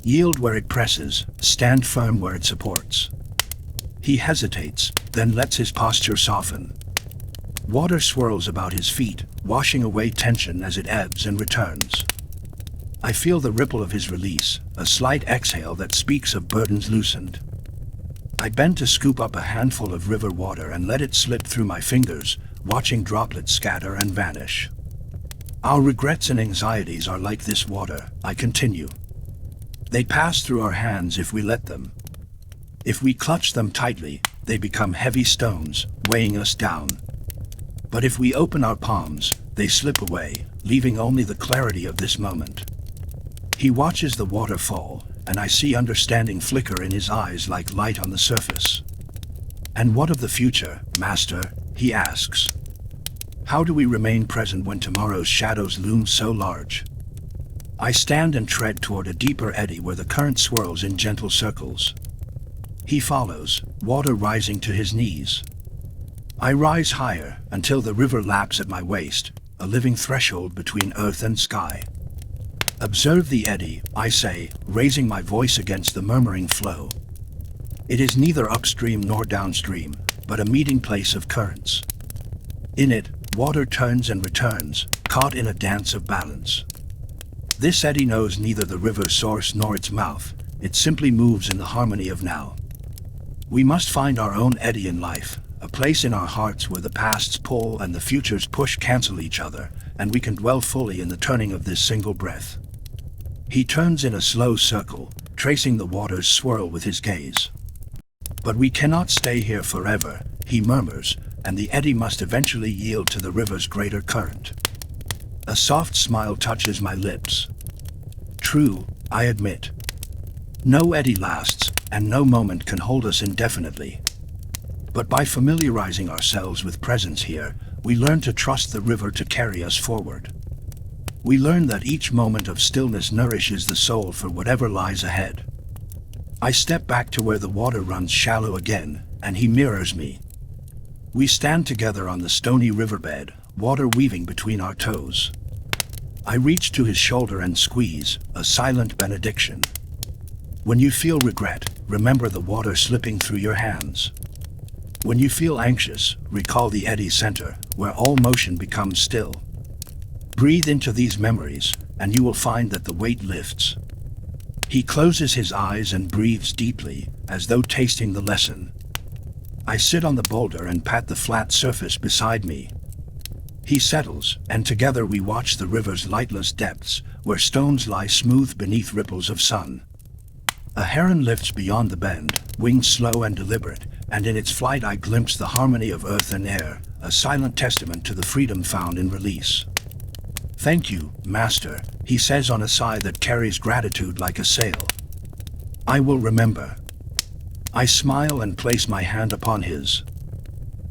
Yield where it presses, stand firm where it supports. He hesitates, then lets his posture soften. Water swirls about his feet, washing away tension as it ebbs and returns. I feel the ripple of his release, a slight exhale that speaks of burdens loosened. I bend to scoop up a handful of river water and let it slip through my fingers, watching droplets scatter and vanish. Our regrets and anxieties are like this water, I continue. They pass through our hands if we let them. If we clutch them tightly, they become heavy stones, weighing us down. But if we open our palms, they slip away, leaving only the clarity of this moment. He watches the water fall, and I see understanding flicker in his eyes like light on the surface. And what of the future, Master? He asks. How do we remain present when tomorrow's shadows loom so large? I stand and tread toward a deeper eddy where the current swirls in gentle circles. He follows, water rising to his knees. I rise higher until the river laps at my waist, a living threshold between earth and sky. Observe the eddy, I say, raising my voice against the murmuring flow. It is neither upstream nor downstream, but a meeting place of currents. In it, water turns and returns, caught in a dance of balance. This eddy knows neither the river's source nor its mouth, it simply moves in the harmony of now. We must find our own eddy in life, a place in our hearts where the past's pull and the future's push cancel each other, and we can dwell fully in the turning of this single breath. He turns in a slow circle, tracing the water's swirl with his gaze. But we cannot stay here forever, he murmurs, and the eddy must eventually yield to the river's greater current. A soft smile touches my lips. True, I admit. No eddy lasts, and no moment can hold us indefinitely. But by familiarizing ourselves with presence here, we learn to trust the river to carry us forward. We learn that each moment of stillness nourishes the soul for whatever lies ahead. I step back to where the water runs shallow again, and he mirrors me. We stand together on the stony riverbed, water weaving between our toes. I reach to his shoulder and squeeze, a silent benediction. When you feel regret, remember the water slipping through your hands. When you feel anxious, recall the eddy center, where all motion becomes still. Breathe into these memories, and you will find that the weight lifts. He closes his eyes and breathes deeply, as though tasting the lesson. I sit on the boulder and pat the flat surface beside me. He settles, and together we watch the river's lightless depths, where stones lie smooth beneath ripples of sun. A heron lifts beyond the bend, wings slow and deliberate, and in its flight I glimpse the harmony of earth and air, a silent testament to the freedom found in release. Thank you, Master, he says on a sigh that carries gratitude like a sail. I will remember. I smile and place my hand upon his.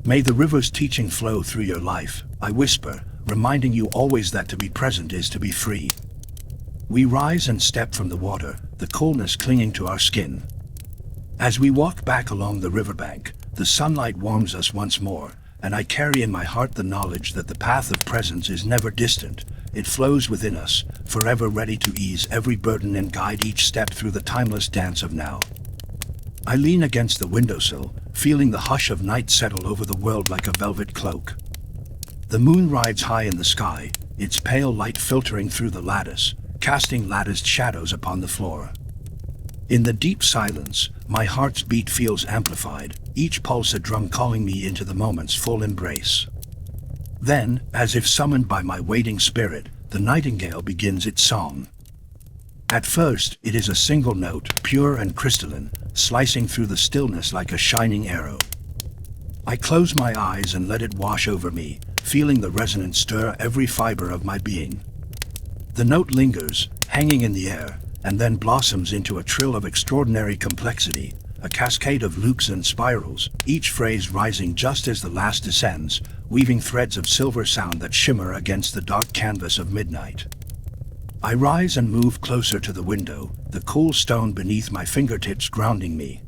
May the river's teaching flow through your life, I whisper, reminding you always that to be present is to be free. We rise and step from the water, the coolness clinging to our skin. As we walk back along the riverbank, the sunlight warms us once more, and I carry in my heart the knowledge that the path of presence is never distant. It flows within us, forever ready to ease every burden and guide each step through the timeless dance of now. I lean against the windowsill, feeling the hush of night settle over the world like a velvet cloak. The moon rides high in the sky, its pale light filtering through the lattice, casting latticed shadows upon the floor. In the deep silence, my heart's beat feels amplified, each pulse a drum calling me into the moment's full embrace. Then, as if summoned by my waiting spirit, the nightingale begins its song. At first, it is a single note, pure and crystalline, slicing through the stillness like a shining arrow. I close my eyes and let it wash over me, feeling the resonance stir every fiber of my being. The note lingers, hanging in the air, and then blossoms into a trill of extraordinary complexity, a cascade of loops and spirals, each phrase rising just as the last descends, weaving threads of silver sound that shimmer against the dark canvas of midnight. I rise and move closer to the window, the cool stone beneath my fingertips grounding me.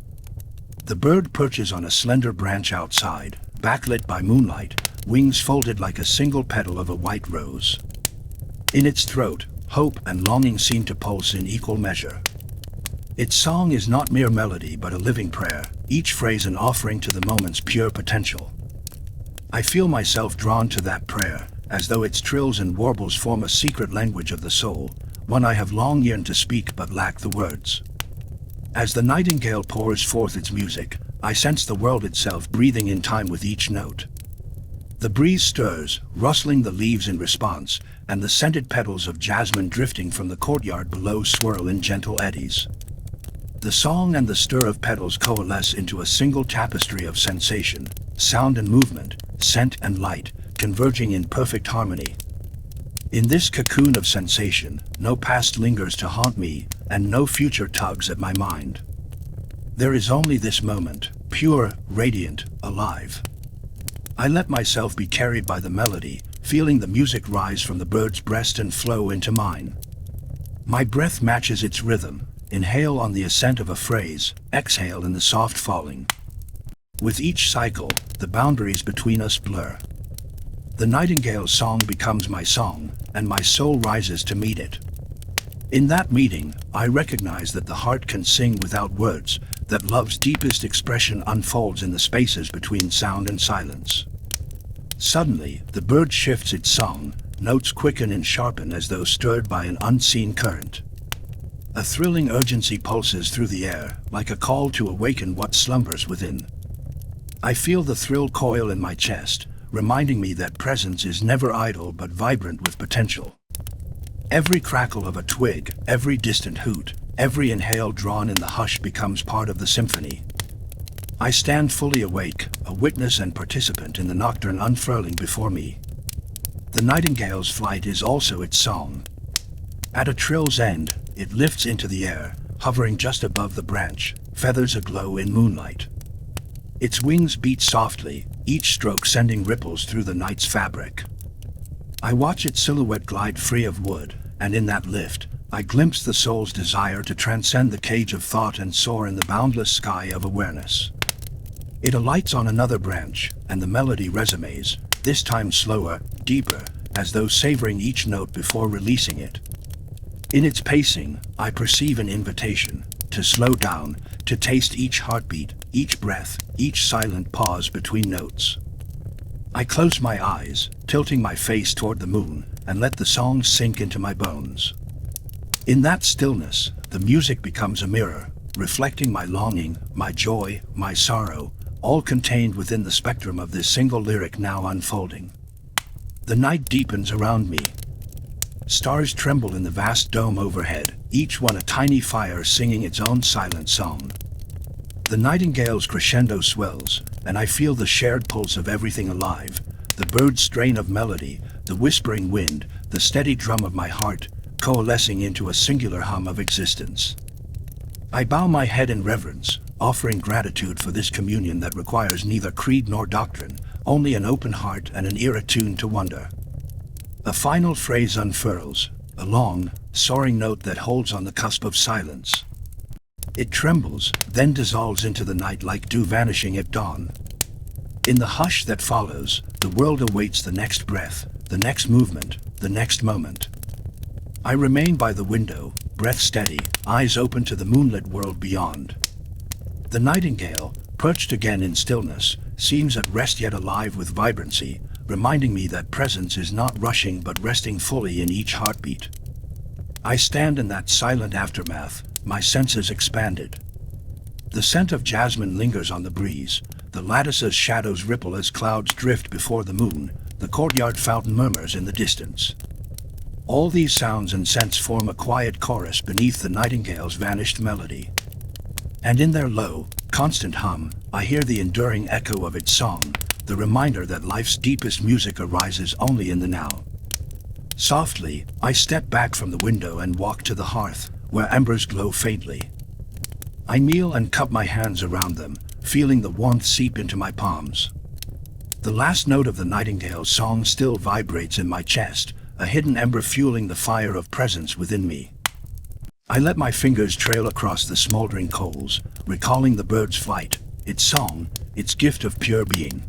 The bird perches on a slender branch outside, backlit by moonlight, wings folded like a single petal of a white rose. In its throat, hope and longing seem to pulse in equal measure. Its song is not mere melody but a living prayer, each phrase an offering to the moment's pure potential. I feel myself drawn to that prayer, as though its trills and warbles form a secret language of the soul, one I have long yearned to speak but lack the words. As the nightingale pours forth its music, I sense the world itself breathing in time with each note. The breeze stirs, rustling the leaves in response, and the scented petals of jasmine drifting from the courtyard below swirl in gentle eddies. The song and the stir of petals coalesce into a single tapestry of sensation, sound and movement, scent and light, converging in perfect harmony. In this cocoon of sensation, no past lingers to haunt me, and no future tugs at my mind. There is only this moment, pure, radiant, alive. I let myself be carried by the melody, feeling the music rise from the bird's breast and flow into mine. My breath matches its rhythm, inhale on the ascent of a phrase, exhale in the soft falling. With each cycle, the boundaries between us blur. The nightingale's song becomes my song, and my soul rises to meet it. In that meeting, I recognize that the heart can sing without words, that love's deepest expression unfolds in the spaces between sound and silence. Suddenly, the bird shifts its song, notes quicken and sharpen as though stirred by an unseen current. A thrilling urgency pulses through the air, like a call to awaken what slumbers within. I feel the thrill coil in my chest, reminding me that presence is never idle but vibrant with potential. Every crackle of a twig, every distant hoot, every inhale drawn in the hush becomes part of the symphony. I stand fully awake, a witness and participant in the nocturne unfurling before me. The nightingale's flight is also its song. At a trill's end, it lifts into the air, hovering just above the branch, feathers aglow in moonlight. Its wings beat softly, each stroke sending ripples through the night's fabric. I watch its silhouette glide free of wood, and in that lift, I glimpse the soul's desire to transcend the cage of thought and soar in the boundless sky of awareness. It alights on another branch, and the melody resonates, this time slower, deeper, as though savoring each note before releasing it. In its pacing, I perceive an invitation to slow down, to taste each heartbeat, each breath, each silent pause between notes. I close my eyes, tilting my face toward the moon, and let the song sink into my bones. In that stillness, the music becomes a mirror, reflecting my longing, my joy, my sorrow, all contained within the spectrum of this single lyric now unfolding. The night deepens around me. Stars tremble in the vast dome overhead, each one a tiny fire singing its own silent song. The nightingale's crescendo swells, and I feel the shared pulse of everything alive, the bird's strain of melody, the whispering wind, the steady drum of my heart, coalescing into a singular hum of existence. I bow my head in reverence, offering gratitude for this communion that requires neither creed nor doctrine, only an open heart and an ear attuned to wonder. A final phrase unfurls, a long, soaring note that holds on the cusp of silence. It trembles, then dissolves into the night like dew vanishing at dawn. In the hush that follows, the world awaits the next breath, the next movement, the next moment. I remain by the window, breath steady, eyes open to the moonlit world beyond. The nightingale, perched again in stillness, seems at rest yet alive with vibrancy, reminding me that presence is not rushing but resting fully in each heartbeat. I stand in that silent aftermath, my senses expanded. The scent of jasmine lingers on the breeze, the lattice's shadows ripple as clouds drift before the moon, the courtyard fountain murmurs in the distance. All these sounds and scents form a quiet chorus beneath the nightingale's vanished melody. And in their low, constant hum, I hear the enduring echo of its song, the reminder that life's deepest music arises only in the now. Softly, I step back from the window and walk to the hearth, where embers glow faintly. I kneel and cup my hands around them, feeling the warmth seep into my palms. The last note of the nightingale's song still vibrates in my chest, a hidden ember fueling the fire of presence within me. I let my fingers trail across the smoldering coals, recalling the bird's flight, its song, its gift of pure being.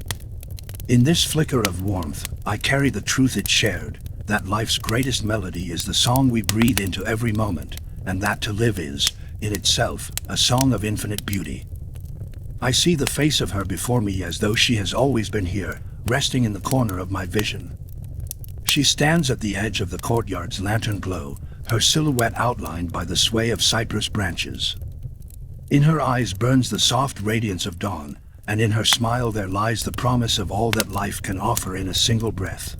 In this flicker of warmth, I carry the truth it shared, that life's greatest melody is the song we breathe into every moment, and that to live is, in itself, a song of infinite beauty. I see the face of her before me as though she has always been here, resting in the corner of my vision. She stands at the edge of the courtyard's lantern glow, her silhouette outlined by the sway of cypress branches. In her eyes burns the soft radiance of dawn, and in her smile there lies the promise of all that life can offer in a single breath.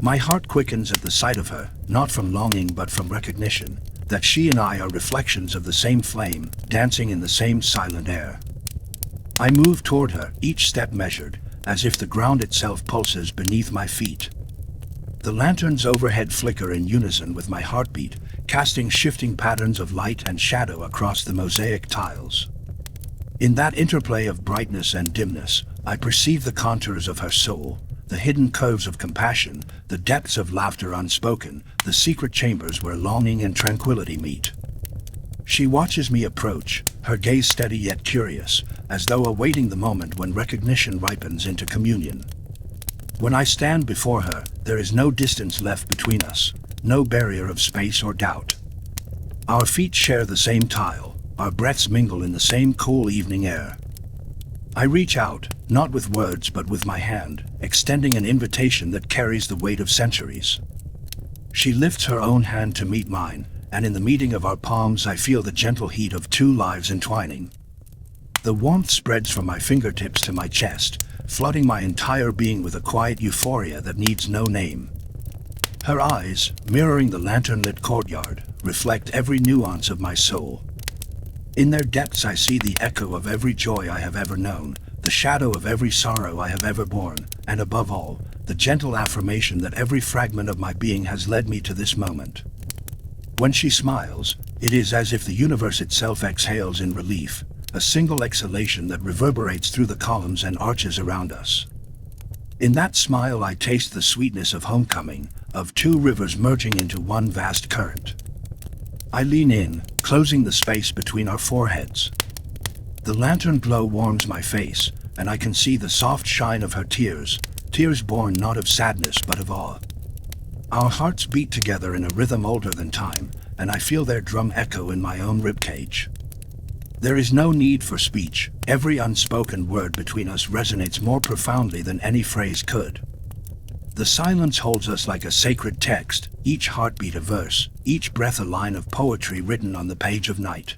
My heart quickens at the sight of her, not from longing but from recognition, that she and I are reflections of the same flame, dancing in the same silent air. I move toward her, each step measured, as if the ground itself pulses beneath my feet. The lanterns overhead flicker in unison with my heartbeat, casting shifting patterns of light and shadow across the mosaic tiles. In that interplay of brightness and dimness, I perceive the contours of her soul, the hidden curves of compassion, the depths of laughter unspoken, the secret chambers where longing and tranquility meet. She watches me approach, her gaze steady yet curious, as though awaiting the moment when recognition ripens into communion. When I stand before her, there is no distance left between us, no barrier of space or doubt. Our feet share the same tile, our breaths mingle in the same cool evening air. I reach out, not with words but with my hand, extending an invitation that carries the weight of centuries. She lifts her own hand to meet mine, and in the meeting of our palms I feel the gentle heat of two lives entwining. The warmth spreads from my fingertips to my chest, flooding my entire being with a quiet euphoria that needs no name. Her eyes, mirroring the lantern-lit courtyard, reflect every nuance of my soul. In their depths I see the echo of every joy I have ever known, the shadow of every sorrow I have ever borne, and above all, the gentle affirmation that every fragment of my being has led me to this moment. When she smiles, it is as if the universe itself exhales in relief, a single exhalation that reverberates through the columns and arches around us. In that smile I taste the sweetness of homecoming, of two rivers merging into one vast current. I lean in, closing the space between our foreheads. The lantern glow warms my face, and I can see the soft shine of her tears, tears born not of sadness but of awe. Our hearts beat together in a rhythm older than time, and I feel their drum echo in my own ribcage. There is no need for speech, every unspoken word between us resonates more profoundly than any phrase could. The silence holds us like a sacred text, each heartbeat a verse, each breath a line of poetry written on the page of night.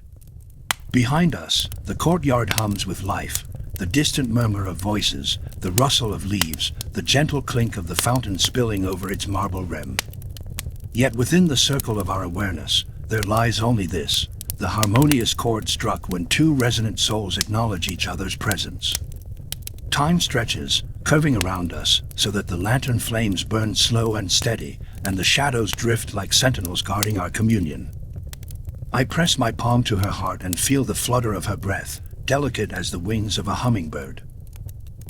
Behind us, the courtyard hums with life, the distant murmur of voices, the rustle of leaves, the gentle clink of the fountain spilling over its marble rim. Yet within the circle of our awareness, there lies only this, the harmonious chord struck when two resonant souls acknowledge each other's presence. Time stretches, curving around us, so that the lantern flames burn slow and steady, and the shadows drift like sentinels guarding our communion. I press my palm to her heart and feel the flutter of her breath, delicate as the wings of a hummingbird.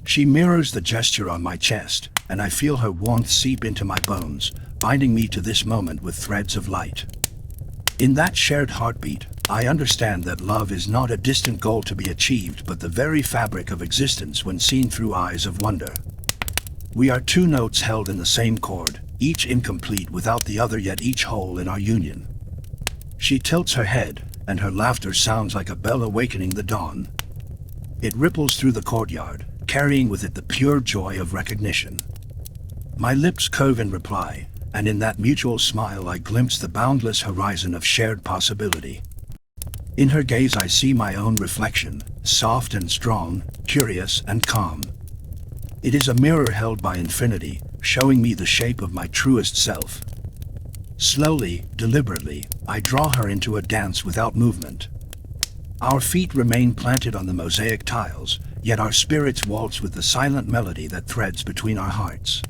She mirrors the gesture on my chest, and I feel her warmth seep into my bones, binding me to this moment with threads of light. In that shared heartbeat, I understand that love is not a distant goal to be achieved but the very fabric of existence when seen through eyes of wonder. We are two notes held in the same chord, each incomplete without the other yet each whole in our union. She tilts her head, and her laughter sounds like a bell awakening the dawn. It ripples through the courtyard, carrying with it the pure joy of recognition. My lips curve in reply, and in that mutual smile I glimpse the boundless horizon of shared possibility. In her gaze I see my own reflection, soft and strong, curious and calm. It is a mirror held by infinity, showing me the shape of my truest self. Slowly, deliberately, I draw her into a dance without movement. Our feet remain planted on the mosaic tiles, yet our spirits waltz with the silent melody that threads between our hearts.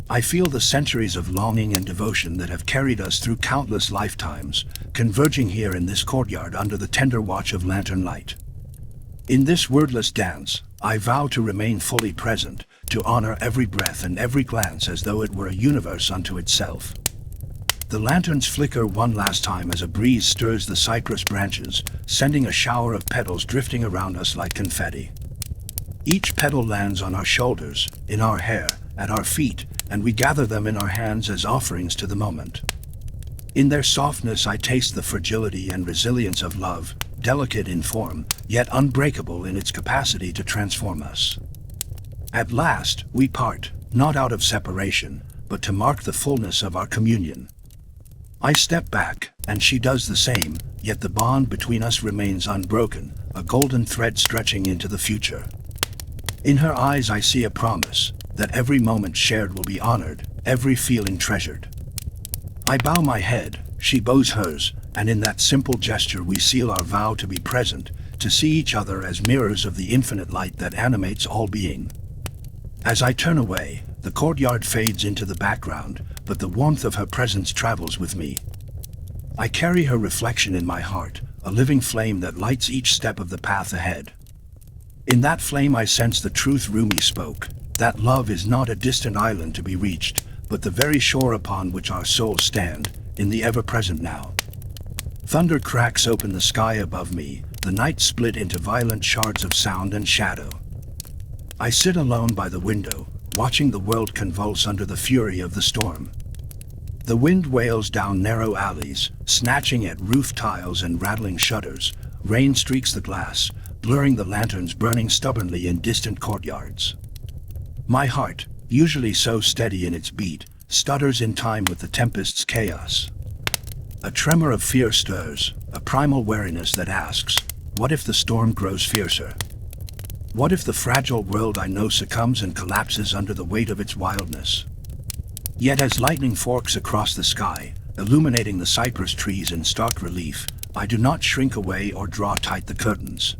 I feel the centuries of longing and devotion that have carried us through countless lifetimes, converging here in this courtyard under the tender watch of lantern light. In this wordless dance, I vow to remain fully present, to honor every breath and every glance as though it were a universe unto itself. The lanterns flicker one last time as a breeze stirs the cypress branches, sending a shower of petals drifting around us like confetti. Each petal lands on our shoulders, in our hair, at our feet, and we gather them in our hands as offerings to the moment. In their softness I taste the fragility and resilience of love, delicate in form, yet unbreakable in its capacity to transform us. At last, we part, not out of separation, but to mark the fullness of our communion. I step back, and she does the same, yet the bond between us remains unbroken, a golden thread stretching into the future. In her eyes I see a promise, that every moment shared will be honored, every feeling treasured. I bow my head, she bows hers, and in that simple gesture we seal our vow to be present, to see each other as mirrors of the infinite light that animates all being. As I turn away, the courtyard fades into the background, but the warmth of her presence travels with me. I carry her reflection in my heart, a living flame that lights each step of the path ahead. In that flame I sense the truth Rumi spoke, that love is not a distant island to be reached, but the very shore upon which our souls stand, in the ever-present now. Thunder cracks open the sky above me, the night split into violent shards of sound and shadow. I sit alone by the window, watching the world convulse under the fury of the storm. The wind wails down narrow alleys, snatching at roof tiles and rattling shutters. Rain streaks the glass, blurring the lanterns burning stubbornly in distant courtyards. My heart, usually so steady in its beat, stutters in time with the tempest's chaos. A tremor of fear stirs, a primal wariness that asks, what if the storm grows fiercer? What if the fragile world I know succumbs and collapses under the weight of its wildness? Yet as lightning forks across the sky, illuminating the cypress trees in stark relief, I do not shrink away or draw tight the curtains.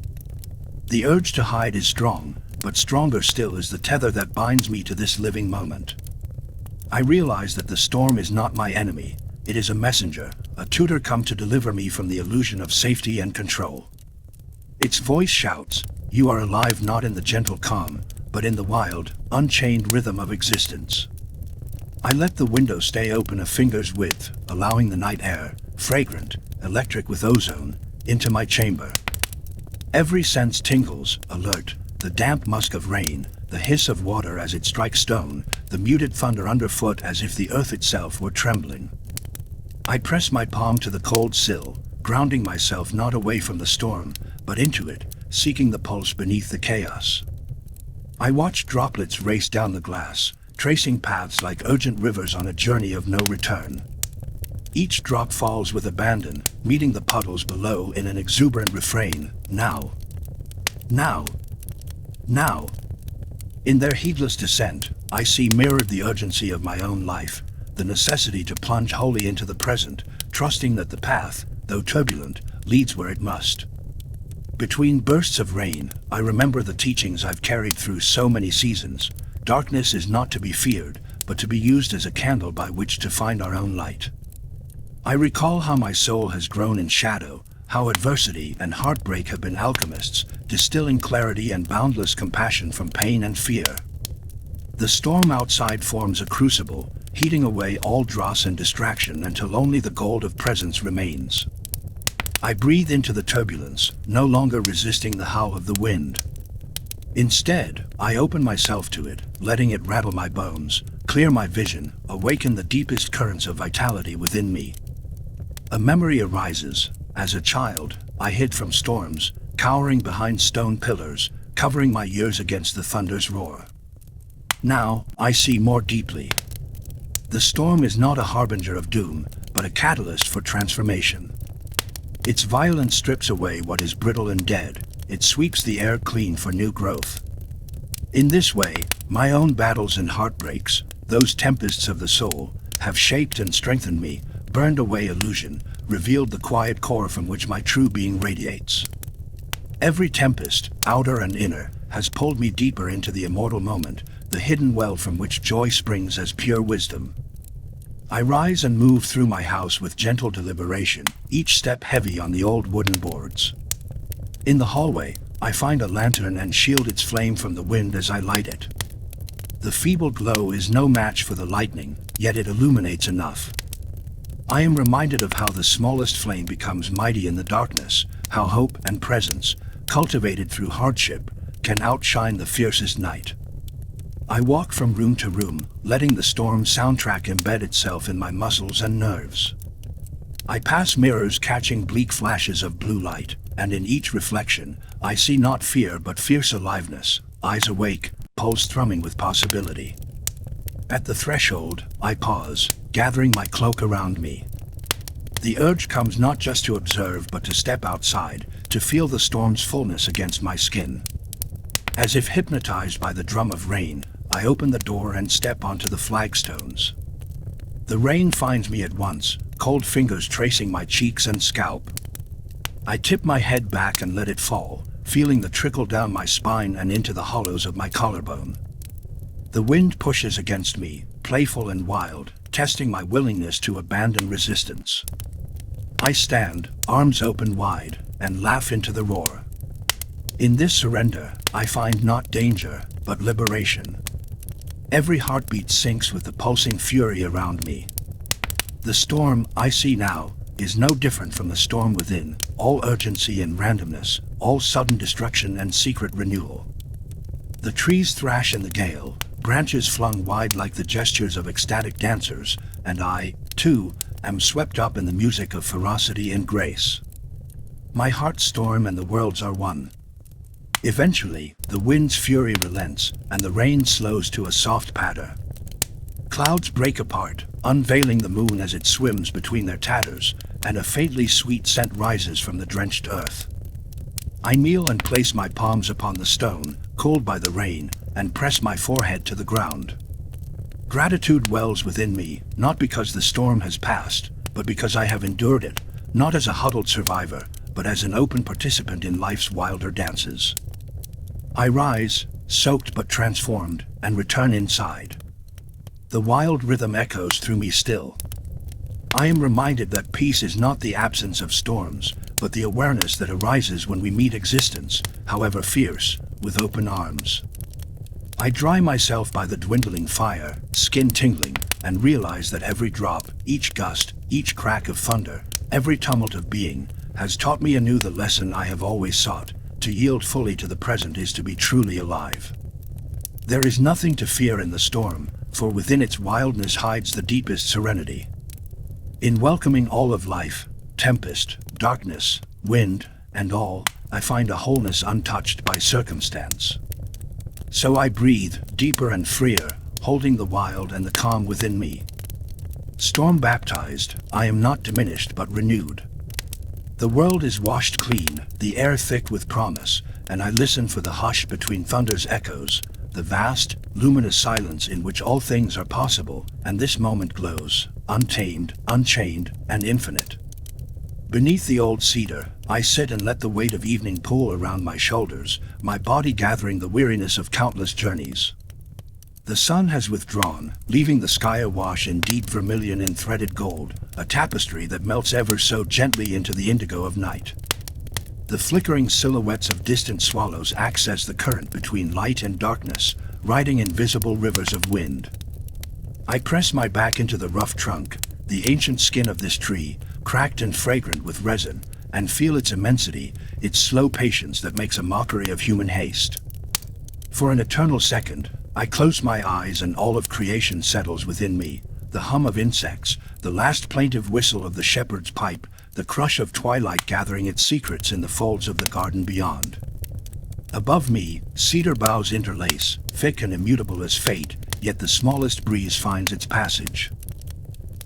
The urge to hide is strong, but stronger still is the tether that binds me to this living moment. I realize that the storm is not my enemy, it is a messenger, a tutor come to deliver me from the illusion of safety and control. Its voice shouts, you are alive not in the gentle calm, but in the wild, unchained rhythm of existence. I let the window stay open a finger's width, allowing the night air, fragrant, electric with ozone, into my chamber. Every sense tingles, alert, the damp musk of rain, the hiss of water as it strikes stone, the muted thunder underfoot as if the earth itself were trembling. I press my palm to the cold sill, grounding myself not away from the storm, but into it, seeking the pulse beneath the chaos. I watch droplets race down the glass, tracing paths like urgent rivers on a journey of no return. Each drop falls with abandon, meeting the puddles below in an exuberant refrain, now. Now. Now. In their heedless descent, I see mirrored the urgency of my own life, the necessity to plunge wholly into the present, trusting that the path, though turbulent, leads where it must. Between bursts of rain, I remember the teachings I've carried through so many seasons. Darkness is not to be feared, but to be used as a candle by which to find our own light. I recall how my soul has grown in shadow, how adversity and heartbreak have been alchemists, distilling clarity and boundless compassion from pain and fear. The storm outside forms a crucible, heating away all dross and distraction until only the gold of presence remains. I breathe into the turbulence, no longer resisting the howl of the wind. Instead, I open myself to it, letting it rattle my bones, clear my vision, awaken the deepest currents of vitality within me. A memory arises. As a child, I hid from storms, cowering behind stone pillars, covering my ears against the thunder's roar. Now, I see more deeply. The storm is not a harbinger of doom, but a catalyst for transformation. Its violence strips away what is brittle and dead. It sweeps the air clean for new growth. In this way, my own battles and heartbreaks, those tempests of the soul, have shaped and strengthened me, burned away illusion, revealed the quiet core from which my true being radiates. Every tempest, outer and inner, has pulled me deeper into the immortal moment, the hidden well from which joy springs as pure wisdom. I rise and move through my house with gentle deliberation, each step heavy on the old wooden boards. In the hallway, I find a lantern and shield its flame from the wind as I light it. The feeble glow is no match for the lightning, yet it illuminates enough. I am reminded of how the smallest flame becomes mighty in the darkness, how hope and presence, cultivated through hardship, can outshine the fiercest night. I walk from room to room, letting the storm's soundtrack embed itself in my muscles and nerves. I pass mirrors catching bleak flashes of blue light, and in each reflection, I see not fear but fierce aliveness, eyes awake, pulse thrumming with possibility. At the threshold, I pause, gathering my cloak around me. The urge comes not just to observe but to step outside, to feel the storm's fullness against my skin. As if hypnotized by the drum of rain, I open the door and step onto the flagstones. The rain finds me at once, cold fingers tracing my cheeks and scalp. I tip my head back and let it fall, feeling the trickle down my spine and into the hollows of my collarbone. The wind pushes against me, playful and wild, testing my willingness to abandon resistance. I stand, arms open wide, and laugh into the roar. In this surrender, I find not danger, but liberation. Every heartbeat syncs with the pulsing fury around me. The storm I see now is no different from the storm within, all urgency and randomness, all sudden destruction and secret renewal. The trees thrash in the gale, branches flung wide like the gestures of ecstatic dancers, and I, too, am swept up in the music of ferocity and grace. My heart's storm and the world's are one. Eventually, the wind's fury relents, and the rain slows to a soft patter. Clouds break apart, unveiling the moon as it swims between their tatters, and a faintly sweet scent rises from the drenched earth. I kneel and place my palms upon the stone, cooled by the rain, and press my forehead to the ground. Gratitude wells within me, not because the storm has passed, but because I have endured it, not as a huddled survivor, but as an open participant in life's wilder dances. I rise, soaked but transformed, and return inside. The wild rhythm echoes through me still. I am reminded that peace is not the absence of storms, but the awareness that arises when we meet existence, however fierce, with open arms. I dry myself by the dwindling fire, skin tingling, and realize that every drop, each gust, each crack of thunder, every tumult of being, has taught me anew the lesson I have always sought: to yield fully to the present is to be truly alive. There is nothing to fear in the storm, for within its wildness hides the deepest serenity. In welcoming all of life, tempest, darkness, wind, and all, I find a wholeness untouched by circumstance. So I breathe, deeper and freer, holding the wild and the calm within me. Storm-baptized, I am not diminished but renewed. The world is washed clean, the air thick with promise, and I listen for the hush between thunder's echoes, the vast, luminous silence in which all things are possible, and this moment glows, untamed, unchained, and infinite. Beneath the old cedar, I sit and let the weight of evening pull around my shoulders, my body gathering the weariness of countless journeys. The sun has withdrawn, leaving the sky awash in deep vermilion and threaded gold, a tapestry that melts ever so gently into the indigo of night. The flickering silhouettes of distant swallows access the current between light and darkness, riding invisible rivers of wind. I press my back into the rough trunk, the ancient skin of this tree, cracked and fragrant with resin, and feel its immensity, its slow patience that makes a mockery of human haste. For an eternal second, I close my eyes and all of creation settles within me, the hum of insects, the last plaintive whistle of the shepherd's pipe, the crush of twilight gathering its secrets in the folds of the garden beyond. Above me, cedar boughs interlace, thick and immutable as fate, yet the smallest breeze finds its passage.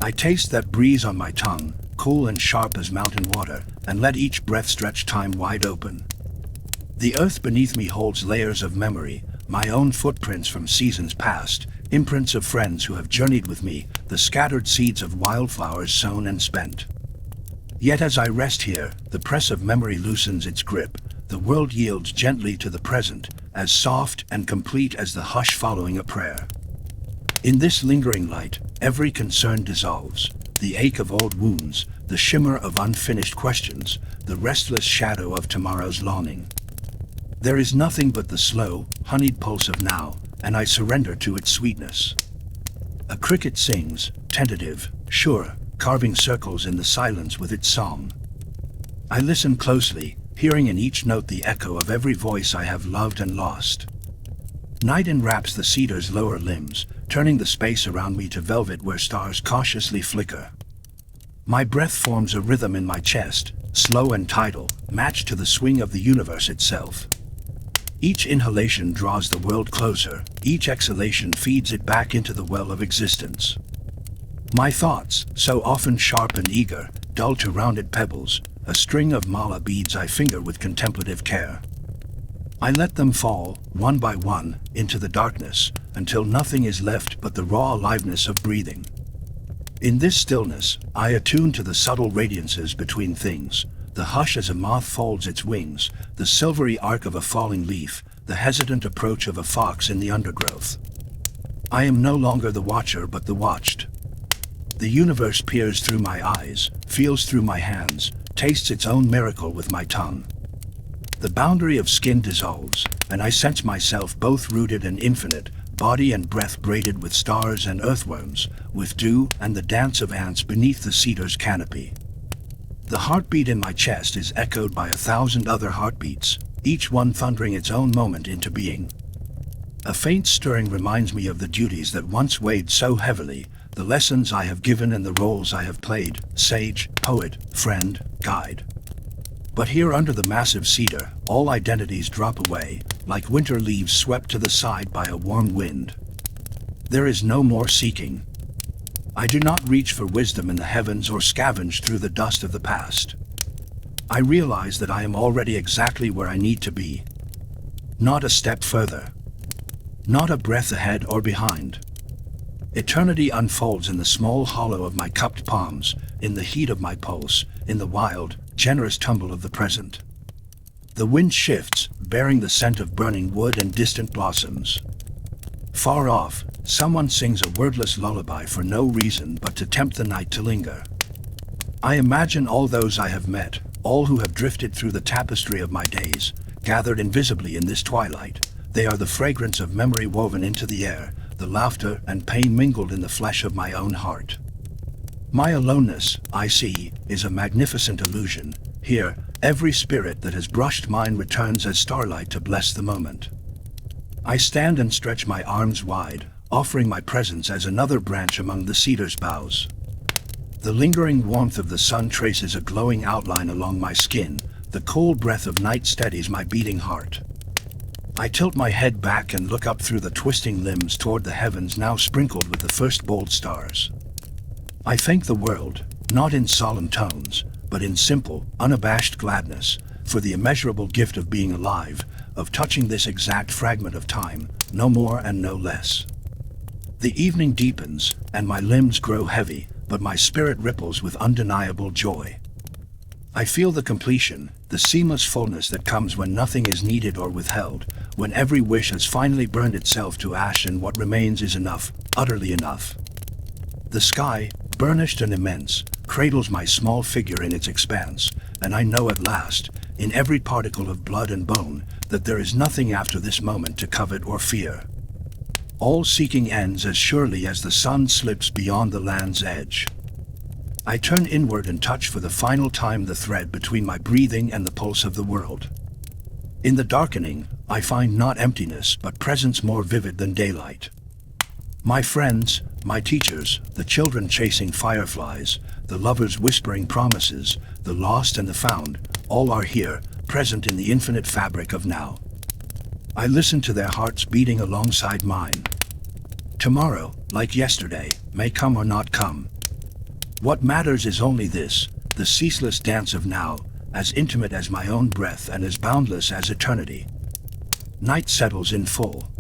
I taste that breeze on my tongue, cool and sharp as mountain water, and let each breath stretch time wide open. The earth beneath me holds layers of memory, my own footprints from seasons past, imprints of friends who have journeyed with me, the scattered seeds of wildflowers sown and spent. Yet as I rest here, the press of memory loosens its grip, the world yields gently to the present, as soft and complete as the hush following a prayer. In this lingering light, every concern dissolves, the ache of old wounds, the shimmer of unfinished questions, the restless shadow of tomorrow's longing. There is nothing but the slow, honeyed pulse of now, and I surrender to its sweetness. A cricket sings, tentative, sure, carving circles in the silence with its song. I listen closely, hearing in each note the echo of every voice I have loved and lost. Night enwraps the cedar's lower limbs, turning the space around me to velvet where stars cautiously flicker. My breath forms a rhythm in my chest, slow and tidal, matched to the swing of the universe itself. Each inhalation draws the world closer, each exhalation feeds it back into the well of existence. My thoughts, so often sharp and eager, dull to rounded pebbles, a string of mala beads I finger with contemplative care. I let them fall, one by one, into the darkness, until nothing is left but the raw aliveness of breathing. In this stillness, I attune to the subtle radiances between things, the hush as a moth folds its wings, the silvery arc of a falling leaf, the hesitant approach of a fox in the undergrowth. I am no longer the watcher but the watched. The universe peers through my eyes, feels through my hands, tastes its own miracle with my tongue. The boundary of skin dissolves, and I sense myself both rooted and infinite, body and breath braided with stars and earthworms, with dew and the dance of ants beneath the cedar's canopy. The heartbeat in my chest is echoed by 1,000 other heartbeats, each one thundering its own moment into being. A faint stirring reminds me of the duties that once weighed so heavily, the lessons I have given and the roles I have played, sage, poet, friend, guide. But here under the massive cedar, all identities drop away, like winter leaves swept to the side by a warm wind. There is no more seeking. I do not reach for wisdom in the heavens or scavenge through the dust of the past. I realize that I am already exactly where I need to be. Not a step further. Not a breath ahead or behind. Eternity unfolds in the small hollow of my cupped palms, in the heat of my pulse, in the wild, generous tumble of the present. The wind shifts, bearing the scent of burning wood and distant blossoms. Far off, someone sings a wordless lullaby for no reason but to tempt the night to linger. I imagine all those I have met, all who have drifted through the tapestry of my days, gathered invisibly in this twilight. They are the fragrance of memory woven into the air, the laughter and pain mingled in the flesh of my own heart. My aloneness, I see, is a magnificent illusion. Here, every spirit that has brushed mine returns as starlight to bless the moment. I stand and stretch my arms wide, offering my presence as another branch among the cedar's boughs. The lingering warmth of the sun traces a glowing outline along my skin, the cool breath of night steadies my beating heart. I tilt my head back and look up through the twisting limbs toward the heavens now sprinkled with the first bold stars. I thank the world, not in solemn tones, but in simple, unabashed gladness, for the immeasurable gift of being alive, of touching this exact fragment of time, no more and no less. The evening deepens, and my limbs grow heavy, but my spirit ripples with undeniable joy. I feel the completion, the seamless fullness that comes when nothing is needed or withheld, when every wish has finally burned itself to ash and what remains is enough, utterly enough. The sky, burnished and immense, cradles my small figure in its expanse, and I know at last, in every particle of blood and bone, that there is nothing after this moment to covet or fear. All seeking ends as surely as the sun slips beyond the land's edge. I turn inward and touch for the final time the thread between my breathing and the pulse of the world. In the darkening, I find not emptiness but presence more vivid than daylight. My friends, my teachers, the children chasing fireflies, the lovers whispering promises, the lost and the found, all are here, present in the infinite fabric of now. I listen to their hearts beating alongside mine. Tomorrow, like yesterday, may come or not come. What matters is only this, the ceaseless dance of now, as intimate as my own breath and as boundless as eternity. Night settles in full.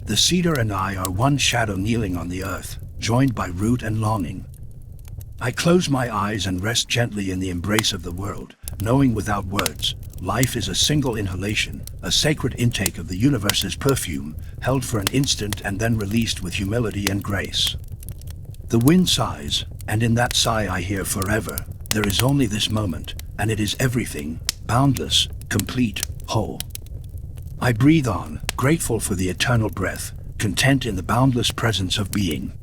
The cedar and I are one shadow kneeling on the earth, joined by root and longing. I close my eyes and rest gently in the embrace of the world, knowing without words, life is a single inhalation, a sacred intake of the universe's perfume, held for an instant and then released with humility and grace. The wind sighs, and in that sigh I hear forever, there is only this moment, and it is everything, boundless, complete, whole. I breathe on, grateful for the eternal breath, content in the boundless presence of being.